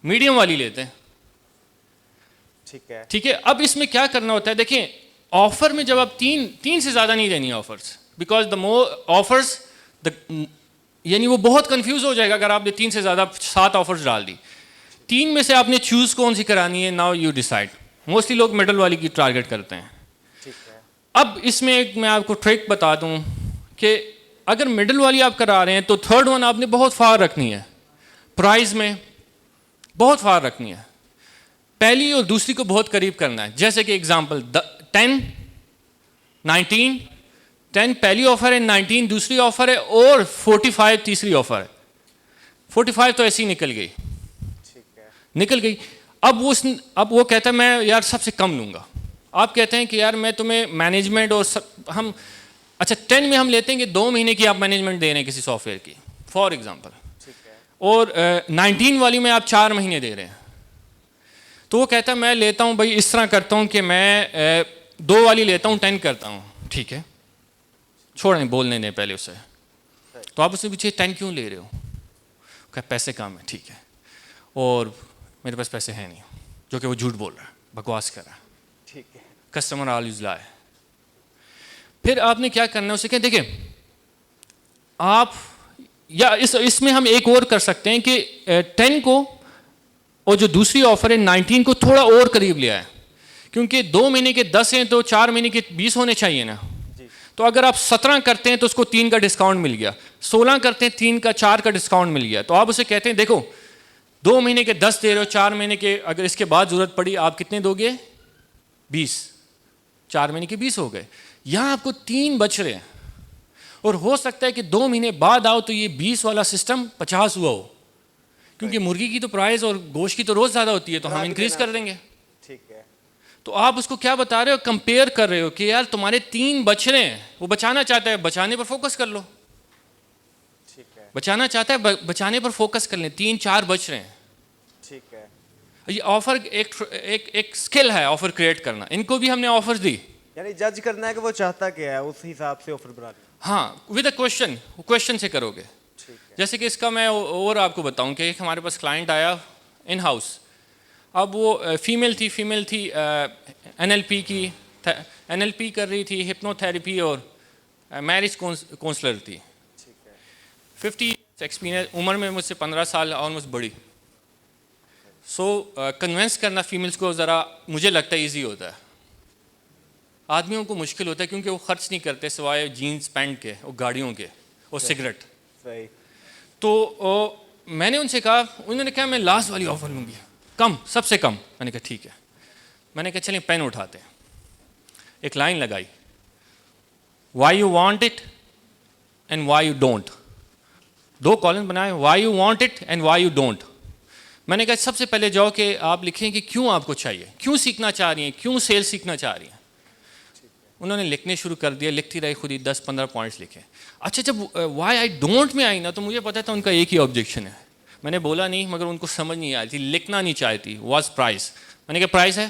मीडियम वाली लेते हैं। ठीक है। ठीक है, अब इसमें क्या करना होता है, देखें ऑफर में जब आप तीन से ज़्यादा नहीं देनी offers, because the more offers यानी वो बहुत कंफ्यूज हो जाएगा अगर आपने 3 से ज़्यादा 7 ऑफर्स डाल दी। 3 में से आपने चूज कौन सी करानी है, नाउ यू डिसाइड। मोस्टली लोग मिडल वाली की टारगेट करते हैं। ठीक है। अब इसमें एक मैं आपको ट्रिक बता दूं कि अगर मिडल वाली आप करा रहे हैं तो थर्ड वन आपने बहुत फार रखनी है, प्राइस में बहुत फार रखनी है, पहली और दूसरी को बहुत करीब करना है। जैसे कि एग्जांपल 10 19 10 पहली ऑफर है, 19 दूसरी ऑफर है और 45 तीसरी ऑफर है। 45 तो ऐसी निकल गई, निकल गई। अब वो कहता है मैं यार सबसे कम लूँगा। आप कहते हैं कि यार मैं तुम्हें मैनेजमेंट और हम अच्छा 10 में हम लेते हैं कि 2 महीने की आप मैनेजमेंट दे रहे हैं किसी सॉफ्टवेयर की, फॉर एग्जांपल, और 19 वाली में आप 4 महीने दे रहे हैं। तो वो कहता है मैं लेता हूँ भाई, इस तरह करता हूँ कि मैं 2 वाली लेता हूँ, 10 करता हूँ। ठीक है, छोड़ें, बोलने दें पहले उसे। तो आप उससे पूछिए 10 क्यों ले रहे हो? क्या पैसे कम है? ठीक है, और मेरे पास पैसे हैं नहीं, जो कि वो झूठ बोल रहा है, बकवास कर रहा है। ठीक है। कस्टमर ऑलवेज लाए। फिर आपने क्या करना है, उसे कहें देखिए आप, या इसमें हम एक और कर सकते हैं कि 10 को और जो दूसरी ऑफर है 19 को थोड़ा और करीब ले आए, क्योंकि 2 महीने के 10 हैं तो 4 महीने के 20 होने चाहिए ना। तो अगर आप 17 करते हैं तो उसको 3 का डिस्काउंट मिल गया, 16 करते हैं 3 का 4 का डिस्काउंट मिल गया। तो आप उसे कहते हैं देखो 2 महीने के 10 दे रहे हो, 4 महीने के अगर इसके बाद ज़रूरत पड़ी आप कितने दोगे? 20, 4 महीने के 20 हो गए। यहाँ आपको 3 बच रहे हैं, और हो सकता है कि 2 महीने बाद आओ तो ये 20 वाला सिस्टम 50 हुआ हो, क्योंकि मुर्गी की तो प्राइस और गोश्त की तो रोज़ ज़्यादा होती है, तो हम इंक्रीज़ कर देंगे। ठीक है। तो आप उसको क्या बता रहे हो, कंपेयर कर रहे हो कि यार तुम्हारे 3 बच रहे हैं, वो बचाना चाहता है, बचाने पर फोकस कर लो। ठीक है। बचाना चाहता है, बचाने पर फोकस कर लें। 3-4 बच रहे हैं। ठीक है। ये ऑफर एक स्किल है, ऑफर क्रिएट करना। इनको भी हमने ऑफर दी, यानी जज करना है कि वो चाहता क्या है, उस हिसाब से ऑफर बना लें। हाँ, विद अ क्वेश्चन से करोगे। ठीक है। जैसे कि इसका मैं और आपको बताऊं कि एक हमारे पास क्लाइंट आया इन हाउस। अब वो फीमेल थी, NLP कर रही थी, हिप्नोथेरेपी और मैरिज काउंसलर थी। 50 एक्सपीरियंस, उम्र में मुझसे 15 साल ऑलमोस्ट बड़ी। सो कन्विंस करना फीमेल्स को ज़रा मुझे लगता है ईजी होता है, आदमियों को मुश्किल होता है, क्योंकि वो खर्च नहीं करते सिवाय जीन्स पैंट के और गाड़ियों के और सिगरेट। सही। तो मैंने उनसे कहा, उन्होंने कहा मैं लास्ट वाली ऑफर लूँगी, कम, सबसे कम। मैंने कहा ठीक है। मैंने कहा चलिए पेन उठाते हैं, एक लाइन लगाई, why you want it and why you don't. 2 column बनाए, why you want it and why you don't. मैंने कहा सबसे पहले जाओ कि आप लिखें कि क्यों आपको चाहिए, क्यों सीखना चाह रही हैं, क्यों सेल्स सीखना चाह रही हैं। उन्होंने लिखने शुरू कर दिया, लिखती रही, खुद ही 10-15 पॉइंट्स लिखे। अच्छा, जब वाई आई डोंट में आई ना, तो मुझे पता था उनका एक ही ऑब्जेक्शन है। मैंने बोला नहीं, मगर उनको समझ नहीं आई थी, लिखना नहीं चाहती। Was price. मैंने कहा प्राइस है,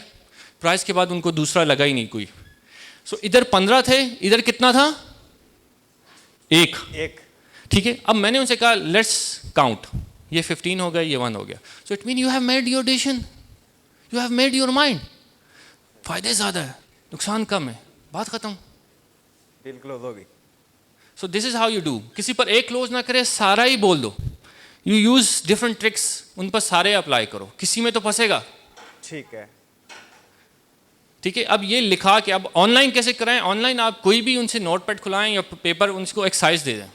प्राइस के बाद उनको दूसरा लगा ही नहीं कोई। सो इधर 15 थे, इधर कितना था? एक। ठीक है, अब मैंने उनसे कहा लेट्स काउंट, ये 15 हो गया, ये 1 हो गया। सो it mean you have made your decision, you have made your mind. फायदे ज़्यादा है, नुकसान कम है, बात खत्म, डील क्लोज हो गई। So this is how you do. किसी पर एक क्लोज ना करे, सारा ही बोल दो। यू यूज डिफरेंट ट्रिक्स, उन पर सारे अप्लाई करो, किसी में तो फंसेगा। ठीक है। ठीक है, अब ये लिखा कि अब ऑनलाइन कैसे कराएं। ऑनलाइन आप कोई भी उनसे नोटपैड खुलाएं या पेपर, उनको एक्सरसाइज दे दें।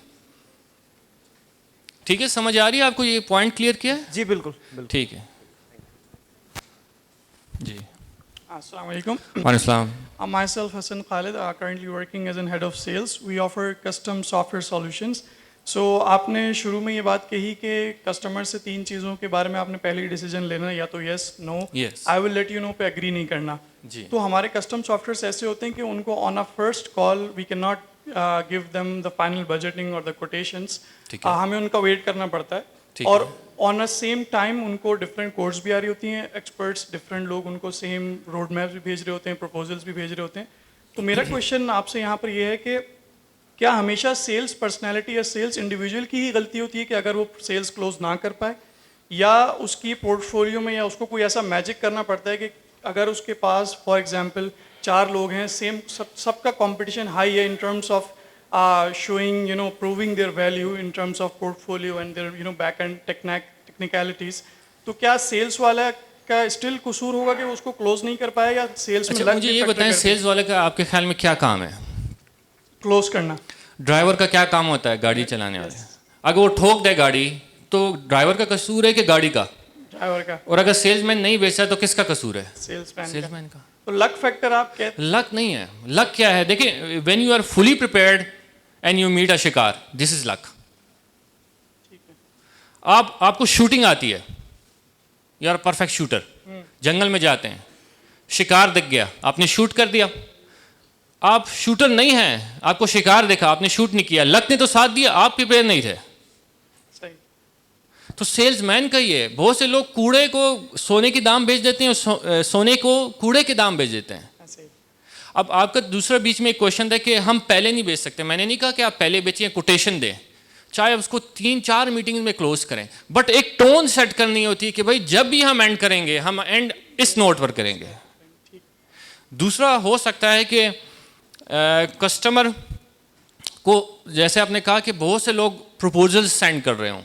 ठीक है, समझ आ रही है आपको? ये पॉइंट क्लियर किया है? जी बिल्कुल बिल्कुल। ठीक है जी। Assalamu alaikum. वालेकुम। Myself Hassan Khalid, currently working as an head of sales. We offer custom software solutions. So आपने शुरू में ये बात कही कि कस्टमर से 3 चीज़ों के बारे में आपने पहले ही डिसीजन लेना, या तो yes, no, Yes. I will let you know पे एग्री नहीं करना। जी। तो हमारे कस्टम सॉफ्टवेयर ऐसे होते हैं कि उनको on a first call we can not give them the final budgeting और द कोटेशंस। ठीक है। हमें उनका वेट करना पड़ता है। ठीक और है। ऑन अ सेम टाइम उनको डिफरेंट कोड्स भी आ रही होती हैं, एक्सपर्ट्स डिफरेंट लोग उनको सेम रोड मैप्स भी भेज रहे होते हैं, प्रपोजल्स भी भेज रहे होते हैं। तो मेरा क्वेश्चन आपसे यहाँ पर ये है कि क्या हमेशा सेल्स पर्सनैलिटी या सेल्स इंडिविजुअल की ही गलती होती है कि अगर वो सेल्स क्लोज ना कर पाए, या उसकी पोर्टफोलियो में या उसको कोई ऐसा मैजिक करना पड़ता है कि अगर उसके पास फॉर एग्जांपल 4 लोग हैं, सेम सबका कंपटीशन हाई है in terms of showing, proving their value in terms of portfolio and their, back end technicalities, तो क्या सेल्स वाला का स्टिल कसूर होगा कि उसको क्लोज नहीं कर पाया, या सेल्स में अच्छा, लक मुझे भी ये factor बताएं, करती सेल्स वाले का आपके ख्याल में क्या काम है? क्लोज करना। ड्राइवर का क्या काम होता है गाड़ी चलाने वाले? अगर वो ठोक दे गाड़ी तो ड्राइवर का कसूर है कि गाड़ी का? ड्राइवर का। और अगर सेल्समैन नहीं बेचा तो किसका कसूर है? सेल्समैन का। तो लक फैक्टर आप कहते? लक नहीं है। लक क्या है? देखिए, when you are fully prepared and you meet a शिकार, दिस इज लक। आपको शूटिंग आती है, यू आर परफेक्ट शूटर। जंगल में जाते हैं, शिकार दिख गया, आपने शूट कर दिया। आप शूटर नहीं हैं, आपको शिकार दिखा, आपने शूट नहीं किया, लक ने तो साथ दिया, आप प्रिपेयर नहीं थे। सही। तो सेल्समैन का ये, बहुत से लोग कूड़े को सोने के दाम बेच देते हैं और सोने को कूड़े के दाम बेच देते हैं। अब आपका दूसरा बीच में एक क्वेश्चन था कि हम पहले नहीं बेच सकते। मैंने नहीं कहा कि आप पहले बेचिए, कोटेशन दें, चाहे उसको 3-4 मीटिंग में क्लोज करें, बट एक टोन सेट करनी होती है कि भाई जब भी हम एंड करेंगे, हम एंड इस नोट पर करेंगे। दूसरा हो सकता है कि कस्टमर को, जैसे आपने कहा कि बहुत से लोग प्रपोजल्स सेंड कर रहे हों,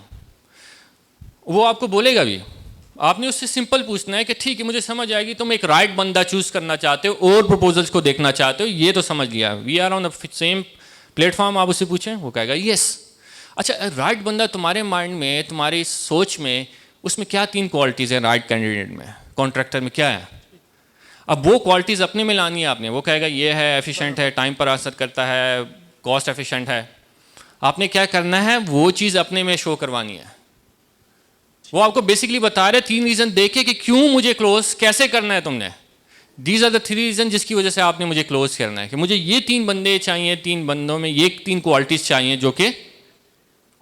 वो आपको बोलेगा भी, आपने उससे सिंपल पूछना है कि ठीक है, मुझे समझ आएगी, तुम एक राइट बंदा चूज करना चाहते हो और प्रपोजल्स को देखना चाहते हो, ये तो समझ लिया, we are on the same platform. आप उससे पूछें, वो कहेगा यस। अच्छा, राइट बंदा तुम्हारे माइंड में, तुम्हारी सोच में, उसमें क्या 3 क्वालिटीज़ हैं राइट कैंडिडेट में, कॉन्ट्रैक्टर में क्या है? अब वो क्वालिटीज़ अपने में लानी है आपने। वो कहेगा ये है, एफिशिएंट है, टाइम पर असर करता है, कॉस्ट एफिशिएंट है। आपने क्या करना है, वो चीज़ अपने में शो करवानी है। वो आपको बेसिकली बता रहे 3 रीज़न देके कि क्यों मुझे क्लोज कैसे करना है तुमने। दीज आर द 3 रीज़न जिसकी वजह से आपने मुझे क्लोज करना है, कि मुझे ये 3 बंदे चाहिए, 3 बंदों में ये 3 क्वालिटीज़ चाहिए जो कि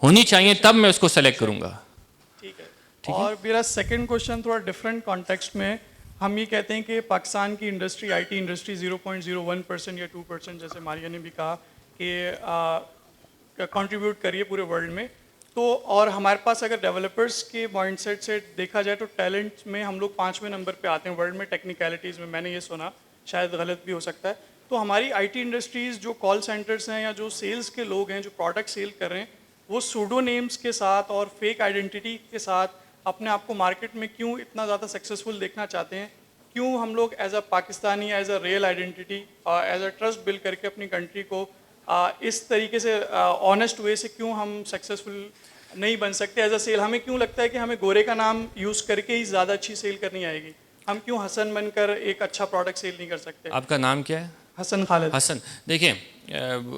होनी चाहिए, तब मैं उसको सेलेक्ट करूँगा। ठीक है। और मेरा सेकंड क्वेश्चन थोड़ा डिफरेंट कॉन्टेक्स्ट में, हम ये कहते हैं कि पाकिस्तान की इंडस्ट्री, आईटी इंडस्ट्री 0.01% या 2%, जैसे मारिया ने भी कहा, कि कंट्रीब्यूट करिए पूरे वर्ल्ड में। तो और हमारे पास अगर डेवलपर्स के माइंडसेट से देखा जाए तो टैलेंट में हम लोग 5वें नंबर पे आते हैं वर्ल्ड में, टेक्निकलिटीज़ में। मैंने ये सुना, शायद गलत भी हो सकता है। तो हमारी आईटी इंडस्ट्रीज़ जो कॉल सेंटर्स हैं या जो सेल्स के लोग हैं जो प्रोडक्ट सेल कर रहे हैं, वो सूडो नेम्स के साथ और फेक आइडेंटिटी के साथ अपने आप को मार्केट में क्यों इतना ज़्यादा सक्सेसफुल देखना चाहते हैं? क्यों हम लोग as a Pakistani, as a real identity, as a trust build करके अपनी कंट्री को इस तरीके से ऑनेस्ट वे से क्यों हम सक्सेसफुल नहीं बन सकते एज अ सेल? हमें क्यों लगता है कि हमें गोरे का नाम यूज़ करके ही ज़्यादा अच्छी सेल करनी आएगी? हम क्यों हसन बनकर एक अच्छा प्रोडक्ट सेल नहीं कर सकते? आपका नाम क्या है? हसन खालिद। हसन। देखिए,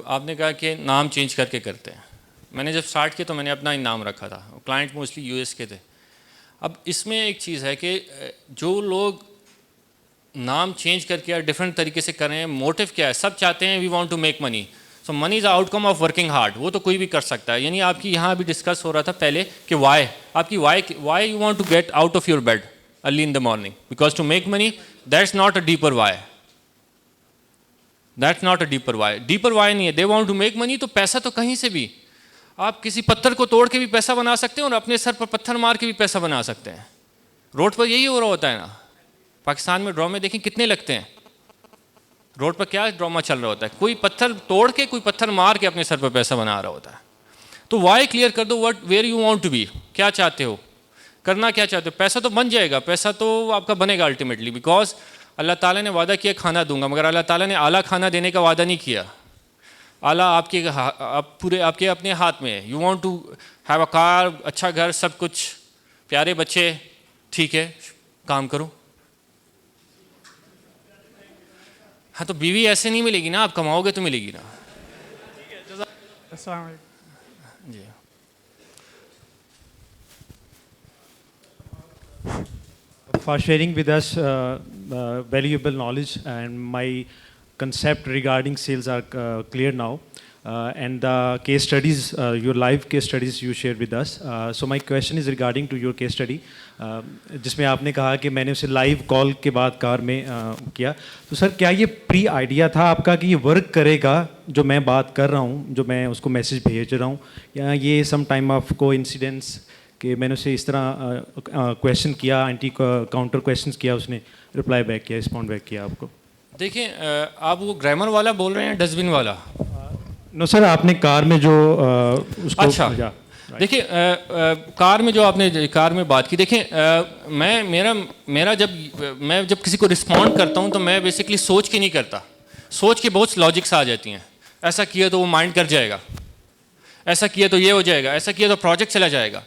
आपने कहा कि नाम चेंज करके करते हैं। मैंने जब स्टार्ट किया तो मैंने अपना ही नाम रखा था, क्लाइंट मोस्टली यूएस के थे। अब इसमें एक चीज़ है कि जो लोग नाम चेंज करके या डिफरेंट तरीके से कर रहे हैं, मोटिव क्या है? सब चाहते हैं we want to make money, so money is outcome of working hard, वो तो कोई भी कर सकता है। यानी आपकी यहाँ भी डिस्कस हो रहा था पहले कि वाई, आपकी why you want to get out of your bed early in the morning, because to make money, that's not a deeper why, that's not a deeper why. Deeper why नहीं है, they want to make money. तो पैसा तो कहीं से भी, आप किसी पत्थर को तोड़ के भी पैसा बना सकते हैं और अपने सर पर पत्थर मार के भी पैसा बना सकते हैं। रोड पर यही हो रहा होता है ना। पाकिस्तान में ड्रामे देखें कितने लगते हैं, रोड पर क्या ड्रामा चल रहा होता है, कोई पत्थर तोड़ के कोई पत्थर मार के अपने सर पर पैसा बना रहा होता है। तो वाई क्लियर कर दो, what where you want to be, क्या चाहते हो, करना क्या चाहते हो। पैसा तो बन जाएगा, पैसा तो आपका बनेगा अल्टीमेटली, बिकॉज अल्लाह ताला ने वादा किया खाना दूंगा, मगर अल्लाह ताला ने आला खाना देने का वादा नहीं किया। आला आप पूरे आपके अपने हाथ में है। You want to have a car, अच्छा घर, सब कुछ, प्यारे बच्चे, ठीक है, काम करो। हाँ, तो बीवी ऐसे नहीं मिलेगी ना, आप कमाओगे तो मिलेगी ना। अस्सलाम वालेकुम। जी, for sharing with us valuable knowledge, and my concept regarding sales are clear now, and the case studies, your live case studies you shared with us. So my question is regarding to your case study, जिसमें आपने कहा कि मैंने उसे लाइव कॉल के बाद कार में किया। तो सर, क्या ये प्री आइडिया था आपका कि ये वर्क करेगा जो मैं बात कर रहा हूँ, जो मैं उसको मैसेज भेज रहा हूँ, या ये सम टाइम ऑफ को इंसिडेंट्स कि मैंने उसे इस तरह क्वेश्चन किया, एंटी काउंटर क्वेश्चंस किया, उसने रिप्लाई बैक किया, रिस्पॉन्ड बैक किया आपको? देखिए, आप वो ग्रामर वाला बोल रहे हैं, डस्टबिन वाला? नो सर, आपने कार में जो उसको, अच्छा, देखिए, कार में जो आपने कार में बात की, देखिए, मैं जब किसी को रिस्पॉन्ड करता हूँ तो मैं बेसिकली सोच के नहीं करता। सोच के बहुत लॉजिक्स आ जाती हैं, ऐसा किया तो वो माइंड कर जाएगा, ऐसा किया तो ये हो जाएगा, ऐसा किया तो प्रोजेक्ट चला जाएगा।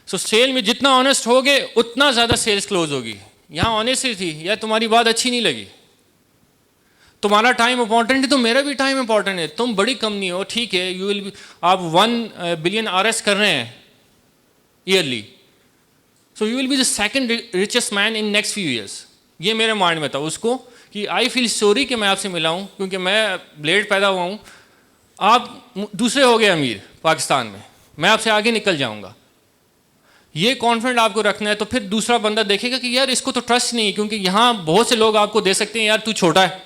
सो सेल में जितना ऑनेस्ट होगे उतना ज़्यादा सेल्स क्लोज होगी। यहाँ ऑनेस्टी थी, या तुम्हारी बात अच्छी नहीं लगी, तुम्हारा टाइम इंपॉर्टेंट है तो मेरा भी टाइम इंपॉर्टेंट है। तुम बड़ी कंपनी हो, ठीक है, यू विल बी, आप 1 बिलियन RS कर रहे हैं yearly, so you will be the second richest man in next few years. ये मेरे माइंड में था उसको कि आई फील सॉरी कि मैं आपसे मिला हूँ, क्योंकि मैं ब्लेड पैदा हुआ हूँ, आप दूसरे हो गए अमीर पाकिस्तान में, मैं आपसे आगे निकल जाऊँगा। ये कॉन्फिडेंट आपको रखना है। तो फिर दूसरा बंदा देखेगा कि यार इसको तो ट्रस्ट नहीं, क्योंकि यहाँ बहुत से लोग आपको दे सकते हैं, यार तू छोटा है,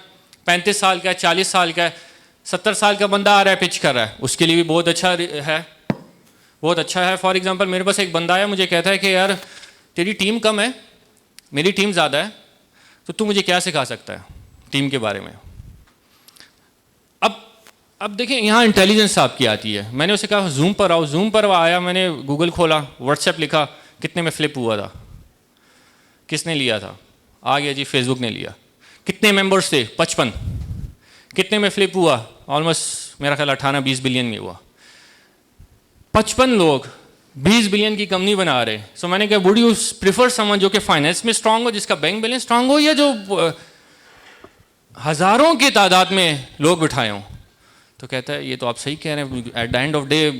35 साल का है, 40 साल का है, 70 साल का बंदा आ रहा है, पिच कर रहा है, उसके लिए भी बहुत अच्छा है, बहुत अच्छा है। फॉर एग्जांपल, मेरे पास एक बंदा आया, मुझे कहता है कि यार तेरी टीम कम है, मेरी टीम ज़्यादा है, तो तू मुझे क्या सिखा सकता है टीम के बारे में। अब देखें, यहाँ इंटेलिजेंस आपकी आती है। मैंने उसे कहा जूम पर आओ, जूम पर आया, मैंने गूगल खोला, व्हाट्सएप लिखा, कितने में फ्लिप हुआ था, किसने लिया था, आ गया जी, फेसबुक ने लिया। कितने मेंबर्स थे, 55। कितने में फ्लिप हुआ, ऑलमोस्ट मेरा ख्याल 18-20 बिलियन में हुआ। 55 लोग 20 बिलियन की कंपनी बना रहे। सो मैंने कहा वुड यू प्रिफर समवन जो कि फाइनेंस में स्ट्रांग हो, जिसका बैंक बैलेंस स्ट्रांग हो, या जो हज़ारों की तादाद में लोग बिठाए हों। तो कहता है ये तो आप सही कह रहे हैं, at the end of day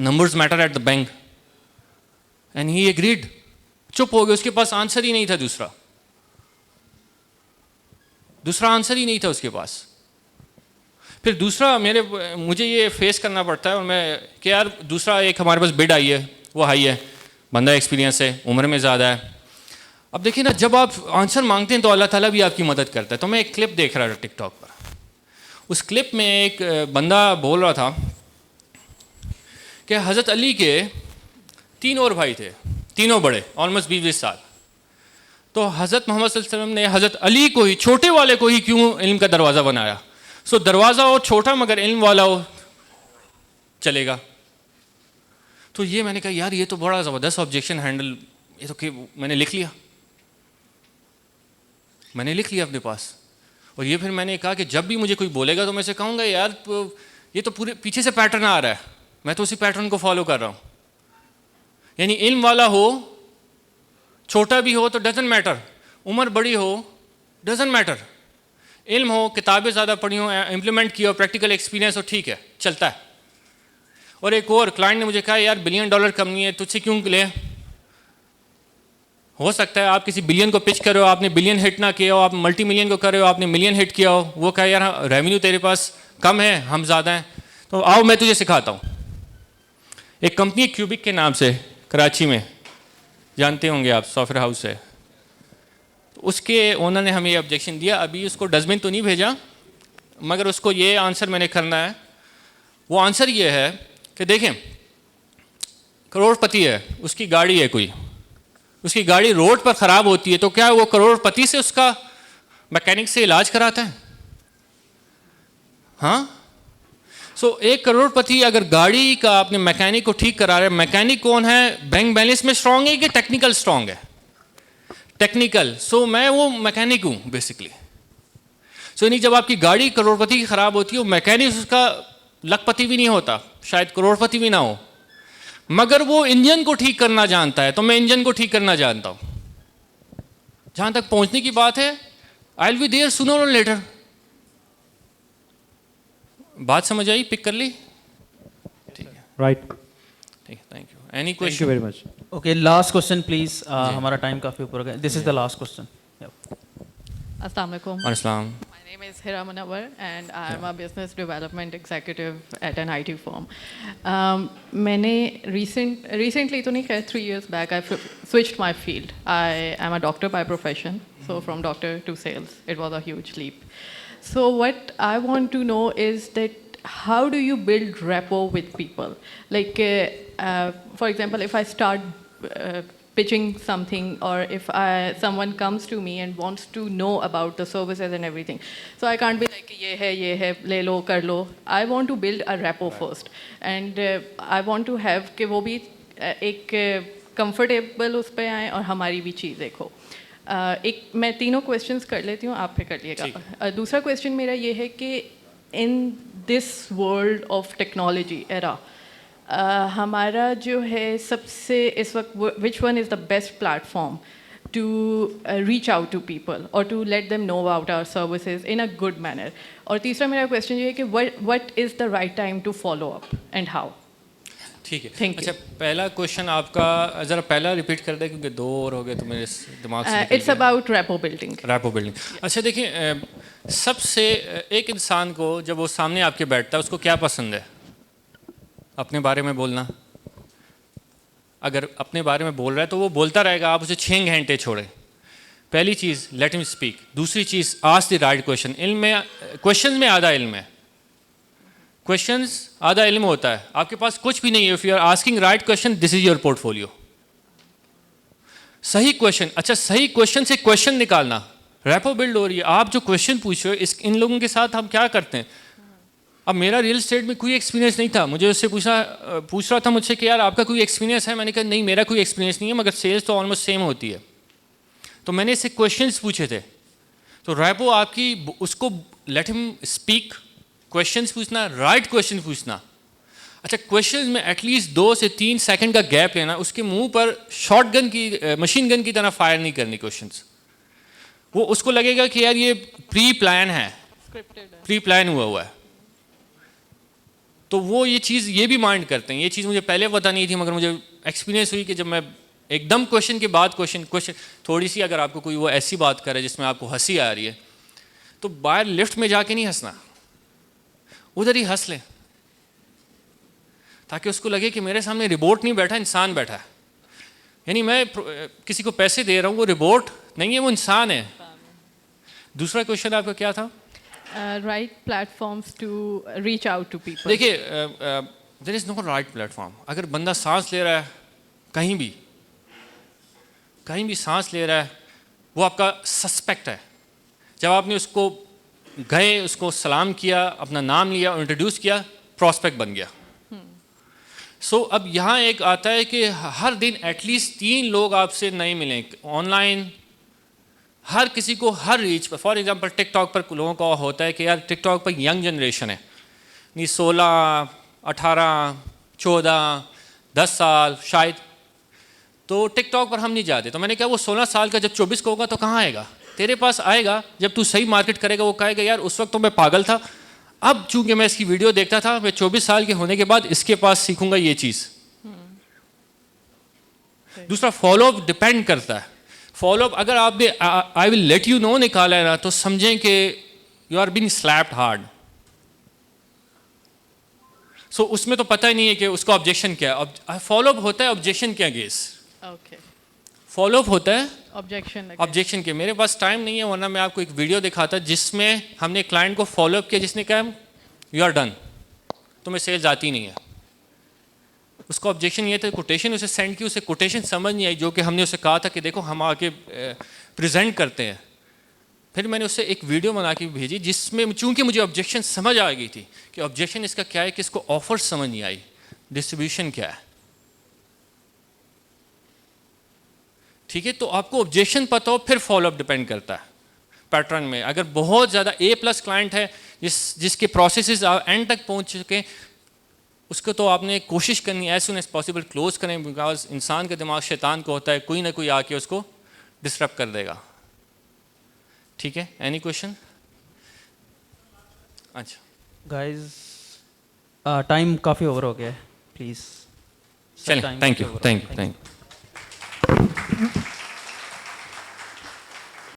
numbers matter at the bank. And he agreed, चुप हो गया, उसके पास आंसर ही नहीं था, दूसरा आंसर ही नहीं था उसके पास। फिर दूसरा मुझे ये फेस करना पड़ता है, और मैं कि यार दूसरा एक हमारे पास बिड आई है, वो हाई है, बंदा एक्सपीरियंस है, उम्र में ज़्यादा है। अब देखिए ना, जब आप आंसर मांगते हैं तो अल्लाह ताला भी आपकी मदद करता है। तो मैं एक क्लिप देख रहा था टिकटॉक पर, उस क्लिप में एक बंदा बोल रहा था कि हज़रत अली के 3 और भाई थे, तीनों बड़े, ऑलमोस्ट 20-20 साल। तो हज़रत मोहम्मद सल्लल्लाहु अलैहि वसल्लम ने हज़रत अली को ही, छोटे वाले को ही क्यों इल्म का दरवाज़ा बनाया? सो दरवाज़ा हो छोटा मगर इल्म वाला हो, चलेगा। तो ये मैंने कहा यार ये तो बड़ा ज़बरदस्त ऑब्जेक्शन हैंडल, ये तो मैंने लिख लिया अपने पास। और ये फिर मैंने कहा कि जब भी मुझे कोई बोलेगा तो मैं से कहूँगा यार ये तो पूरे पीछे से पैटर्न आ रहा है, मैं तो उसी पैटर्न को फॉलो कर रहा हूँ। यानी इल्म वाला हो, छोटा भी हो तो डजंट मैटर, उम्र बड़ी हो डजंट मैटर, इल्म हो, किताबें ज़्यादा पढ़ी हो, इम्प्लीमेंट किया हो, प्रैक्टिकल एक्सपीरियंस हो, ठीक है, चलता है। और एक और क्लाइंट ने मुझे कहा यार $1 बिलियन कंपनी है, तुझसे क्यों ले? हो सकता है आप किसी बिलियन को पिच कर रहे हो, आपने बिलियन हिट ना किया हो, आप मल्टी मिलियन को कर रहे हो, आपने मिलियन हिट किया हो, वो कहा यार रेवेन्यू तेरे पास कम है, हम ज़्यादा हैं, तो आओ मैं तुझे सिखाता हूँ। एक कंपनी है क्यूबिक के नाम से, कराची में, जानते होंगे आप, सॉफ्टवेयर हाउस है। तो उसके ओनर ने हमें ये ऑब्जेक्शन दिया, अभी उसको डस्टबिन तो नहीं भेजा, मगर उसको ये आंसर मैंने करना है। वो आंसर ये है कि देखें, करोड़पति है, उसकी गाड़ी है कोई, उसकी गाड़ी रोड पर ख़राब होती है, तो क्या वो करोड़पति से उसका मैकेनिक से इलाज कराता है? हाँ। सो एक करोड़पति अगर गाड़ी का अपने मैकेनिक को ठीक करा रहे, मैकेनिक कौन है? बैंक बैलेंस में स्ट्रांग है कि टेक्निकल स्ट्रांग है? टेक्निकल। सो मैं वो मैकेनिक हूँ बेसिकली। सो नहीं, जब आपकी गाड़ी करोड़पति की ख़राब होती है, वो मैकेनिक उसका लखपति भी नहीं होता, शायद करोड़पति भी ना हो, मगर वो इंजन को ठीक करना जानता है, तो मैं इंजन को ठीक करना जानता हूँ। जहाँ तक पहुँचने की बात है, I will be there sooner और लेटर। बात समझ आई? पिक कर ली? ठीक है, राइट, ठीक है, thank you. Any thank you question? Very much. Okay, last question please, हमारा टाइम काफ़ी ऊपर हो गया। This is the last question. Assalamu alaikum. अस्सलाम। My name is Hira Munawar and I am a business development executive at an IT firm. मैंने recently तो नहीं, 3 years back I switched my field. I am a doctor by profession, so from doctor to sales, it was a huge leap. So what I want to know is that how do you build rapport with people? Like, for example, if I start pitching something, or if someone comes to me and wants to know about the services and everything, so I can't be like ye hai le lo kar lo. I want to build a rapport first, and I want to have कि वो भी एक comfortable उस पे आए और हमारी भी चीज़ देखो। एक मैं तीनों questions कर लेती हूँ, आप फिर कर लिएगा। दूसरा question मेरा ये है कि in this world of technology era, हमारा जो है सबसे इस वक्त which one is the best platform to reach out to people और to let them know about our services in a good manner? और तीसरा मेरा क्वेश्चन ये है कि what is the right time to follow up and how? ठीक है, Thank you. अच्छा, पहला क्वेश्चन आपका ज़रा पहला रिपीट कर दे, क्योंकि 2 और हो गए तो मेरे दिमाग से it's about rapport building. Rapport building. अच्छा देखिए, सबसे एक इंसान को जब वो सामने आपके बैठता है, उसको क्या पसंद है? अपने बारे में बोलना। अगर अपने बारे में बोल रहा है तो वो बोलता रहेगा, आप उसे 6 घंटे छोड़ें। पहली चीज़, लेट हिम स्पीक। दूसरी चीज़, आस्क द राइट क्वेश्चन। इल्म में, क्वेश्चन में आधा इल्म है, क्वेश्चंस आधा इल्म होता है। आपके पास कुछ भी नहीं है, if you are asking right question, this is your portfolio. सही क्वेश्चन, अच्छा सही क्वेश्चन से क्वेश्चन निकालना, रैपो बिल्ड हो रही है। आप जो क्वेश्चन पूछ रहे हो, इन लोगों के साथ हम क्या करते हैं? अब मेरा रियल एस्टेट में कोई एक्सपीरियंस नहीं था, मुझे उससे पूछ रहा था मुझसे कि यार आपका कोई एक्सपीरियंस है? मैंने कहा नहीं, मेरा कोई एक्सपीरियंस नहीं है, मगर सेल्स तो ऑलमोस्ट सेम होती है। तो मैंने इससे क्वेश्चंस पूछे थे। तो रैपो आपकी, उसको लेट हिम स्पीक, क्वेश्चंस पूछना, राइट क्वेश्चन पूछना। अच्छा, क्वेश्चंस में एटलीस्ट 2 से 3 सेकंड का गैप लेना, उसके मुंह पर शॉर्ट गन की, मशीन गन की तरह फायर नहीं करनी क्वेश्चंस। वो उसको लगेगा कि यार ये प्री प्लान है, प्री प्लान हुआ है। तो वो ये चीज़ ये भी माइंड करते हैं। ये चीज़ मुझे पहले पता नहीं थी, मगर मुझे एक्सपीरियंस हुई कि जब मैं एकदम क्वेश्चन के बाद क्वेश्चन थोड़ी सी, अगर आपको कोई वो ऐसी बात करे जिसमें आपको हंसी आ रही है, तो बाहर लिफ्ट में जाके नहीं हंसना, उधर ही हंस लें, ताकि उसको लगे कि मेरे सामने रोबोट नहीं बैठा, इंसान बैठा है। यानी मैं किसी को पैसे दे रहा हूँ, वो रोबोट नहीं है, वो इंसान है। दूसरा क्वेश्चन आपका क्या था? Right platforms to reach out to people. देखिए, there is no right platform. अगर बंदा सांस ले रहा है, कहीं भी सांस ले रहा है, वो आपका सस्पेक्ट है। जब आपने उसको गए, उसको सलाम किया, अपना नाम लिया और इंट्रोड्यूस किया, प्रॉस्पेक्ट बन गया। सो अब यहाँ एक आता है कि हर दिन एटलीस्ट 3 लोग आपसे नए मिलें ऑनलाइन, हर किसी को हर रीच पर। फॉर एग्जांपल टिकटॉक पर लोगों का होता है कि यार टिकटॉक पर यंग जनरेशन है, नहीं 16, 18, 14, 10 साल शायद, तो टिकटॉक पर हम नहीं जाते। तो मैंने कहा वो 16 साल का जब 24 का होगा तो कहाँ आएगा? तेरे पास आएगा जब तू सही मार्केट करेगा। वो कहेगा यार उस वक्त तो मैं पागल था, अब चूंकि मैं इसकी वीडियो देखता था, मैं 24 साल के होने के बाद इसके पास सीखूंगा ये चीज़। दूसरा फॉलो अप डिपेंड करता है। फॉलो अप अगर आपने I will let you know निकाला है ना, तो समझें कि you are being slapped hard. So उसमें तो पता ही नहीं है कि उसका ऑब्जेक्शन क्या है। फॉलो अप होता है ऑब्जेक्शन के अगेंस्ट। ओके, फॉलो अप होता है ऑब्जेक्शन के। मेरे पास टाइम नहीं है, वरना मैं आपको एक वीडियो दिखाता जिसमें हमने क्लाइंट को फॉलो अप किया, जिसने कहा यू आर डन, तुम्हें सेल्स आती नहीं है। उसका ऑब्जेक्शन ये था, कोटेशन उसे सेंड की, उसे कोटेशन समझ नहीं आई, जो कि हमने उसे कहा था कि देखो हम आके प्रेजेंट करते हैं। फिर मैंने उससे एक वीडियो बना के भेजी जिसमें चूंकि मुझे ऑब्जेक्शन समझ आ गई थी कि ऑब्जेक्शन इसका क्या है, कि इसको ऑफर समझ नहीं आई, डिस्ट्रीब्यूशन क्या है। ठीक है, तो आपको ऑब्जेक्शन पता हो, फिर फॉलोअप डिपेंड करता है पैटर्न में। अगर बहुत ज़्यादा A+ क्लाइंट है जिसके प्रोसेसेस एंड तक पहुंच चुके, उसको तो आपने कोशिश करनी as soon as possible close करें, बिकॉज इंसान का दिमाग शैतान को होता है, कोई ना कोई आके उसको डिस्टर्ब कर देगा। ठीक है, एनी क्वेश्चन? अच्छा गाइस, टाइम काफ़ी ओवर हो गया है, प्लीज़। चलें, थैंक यू।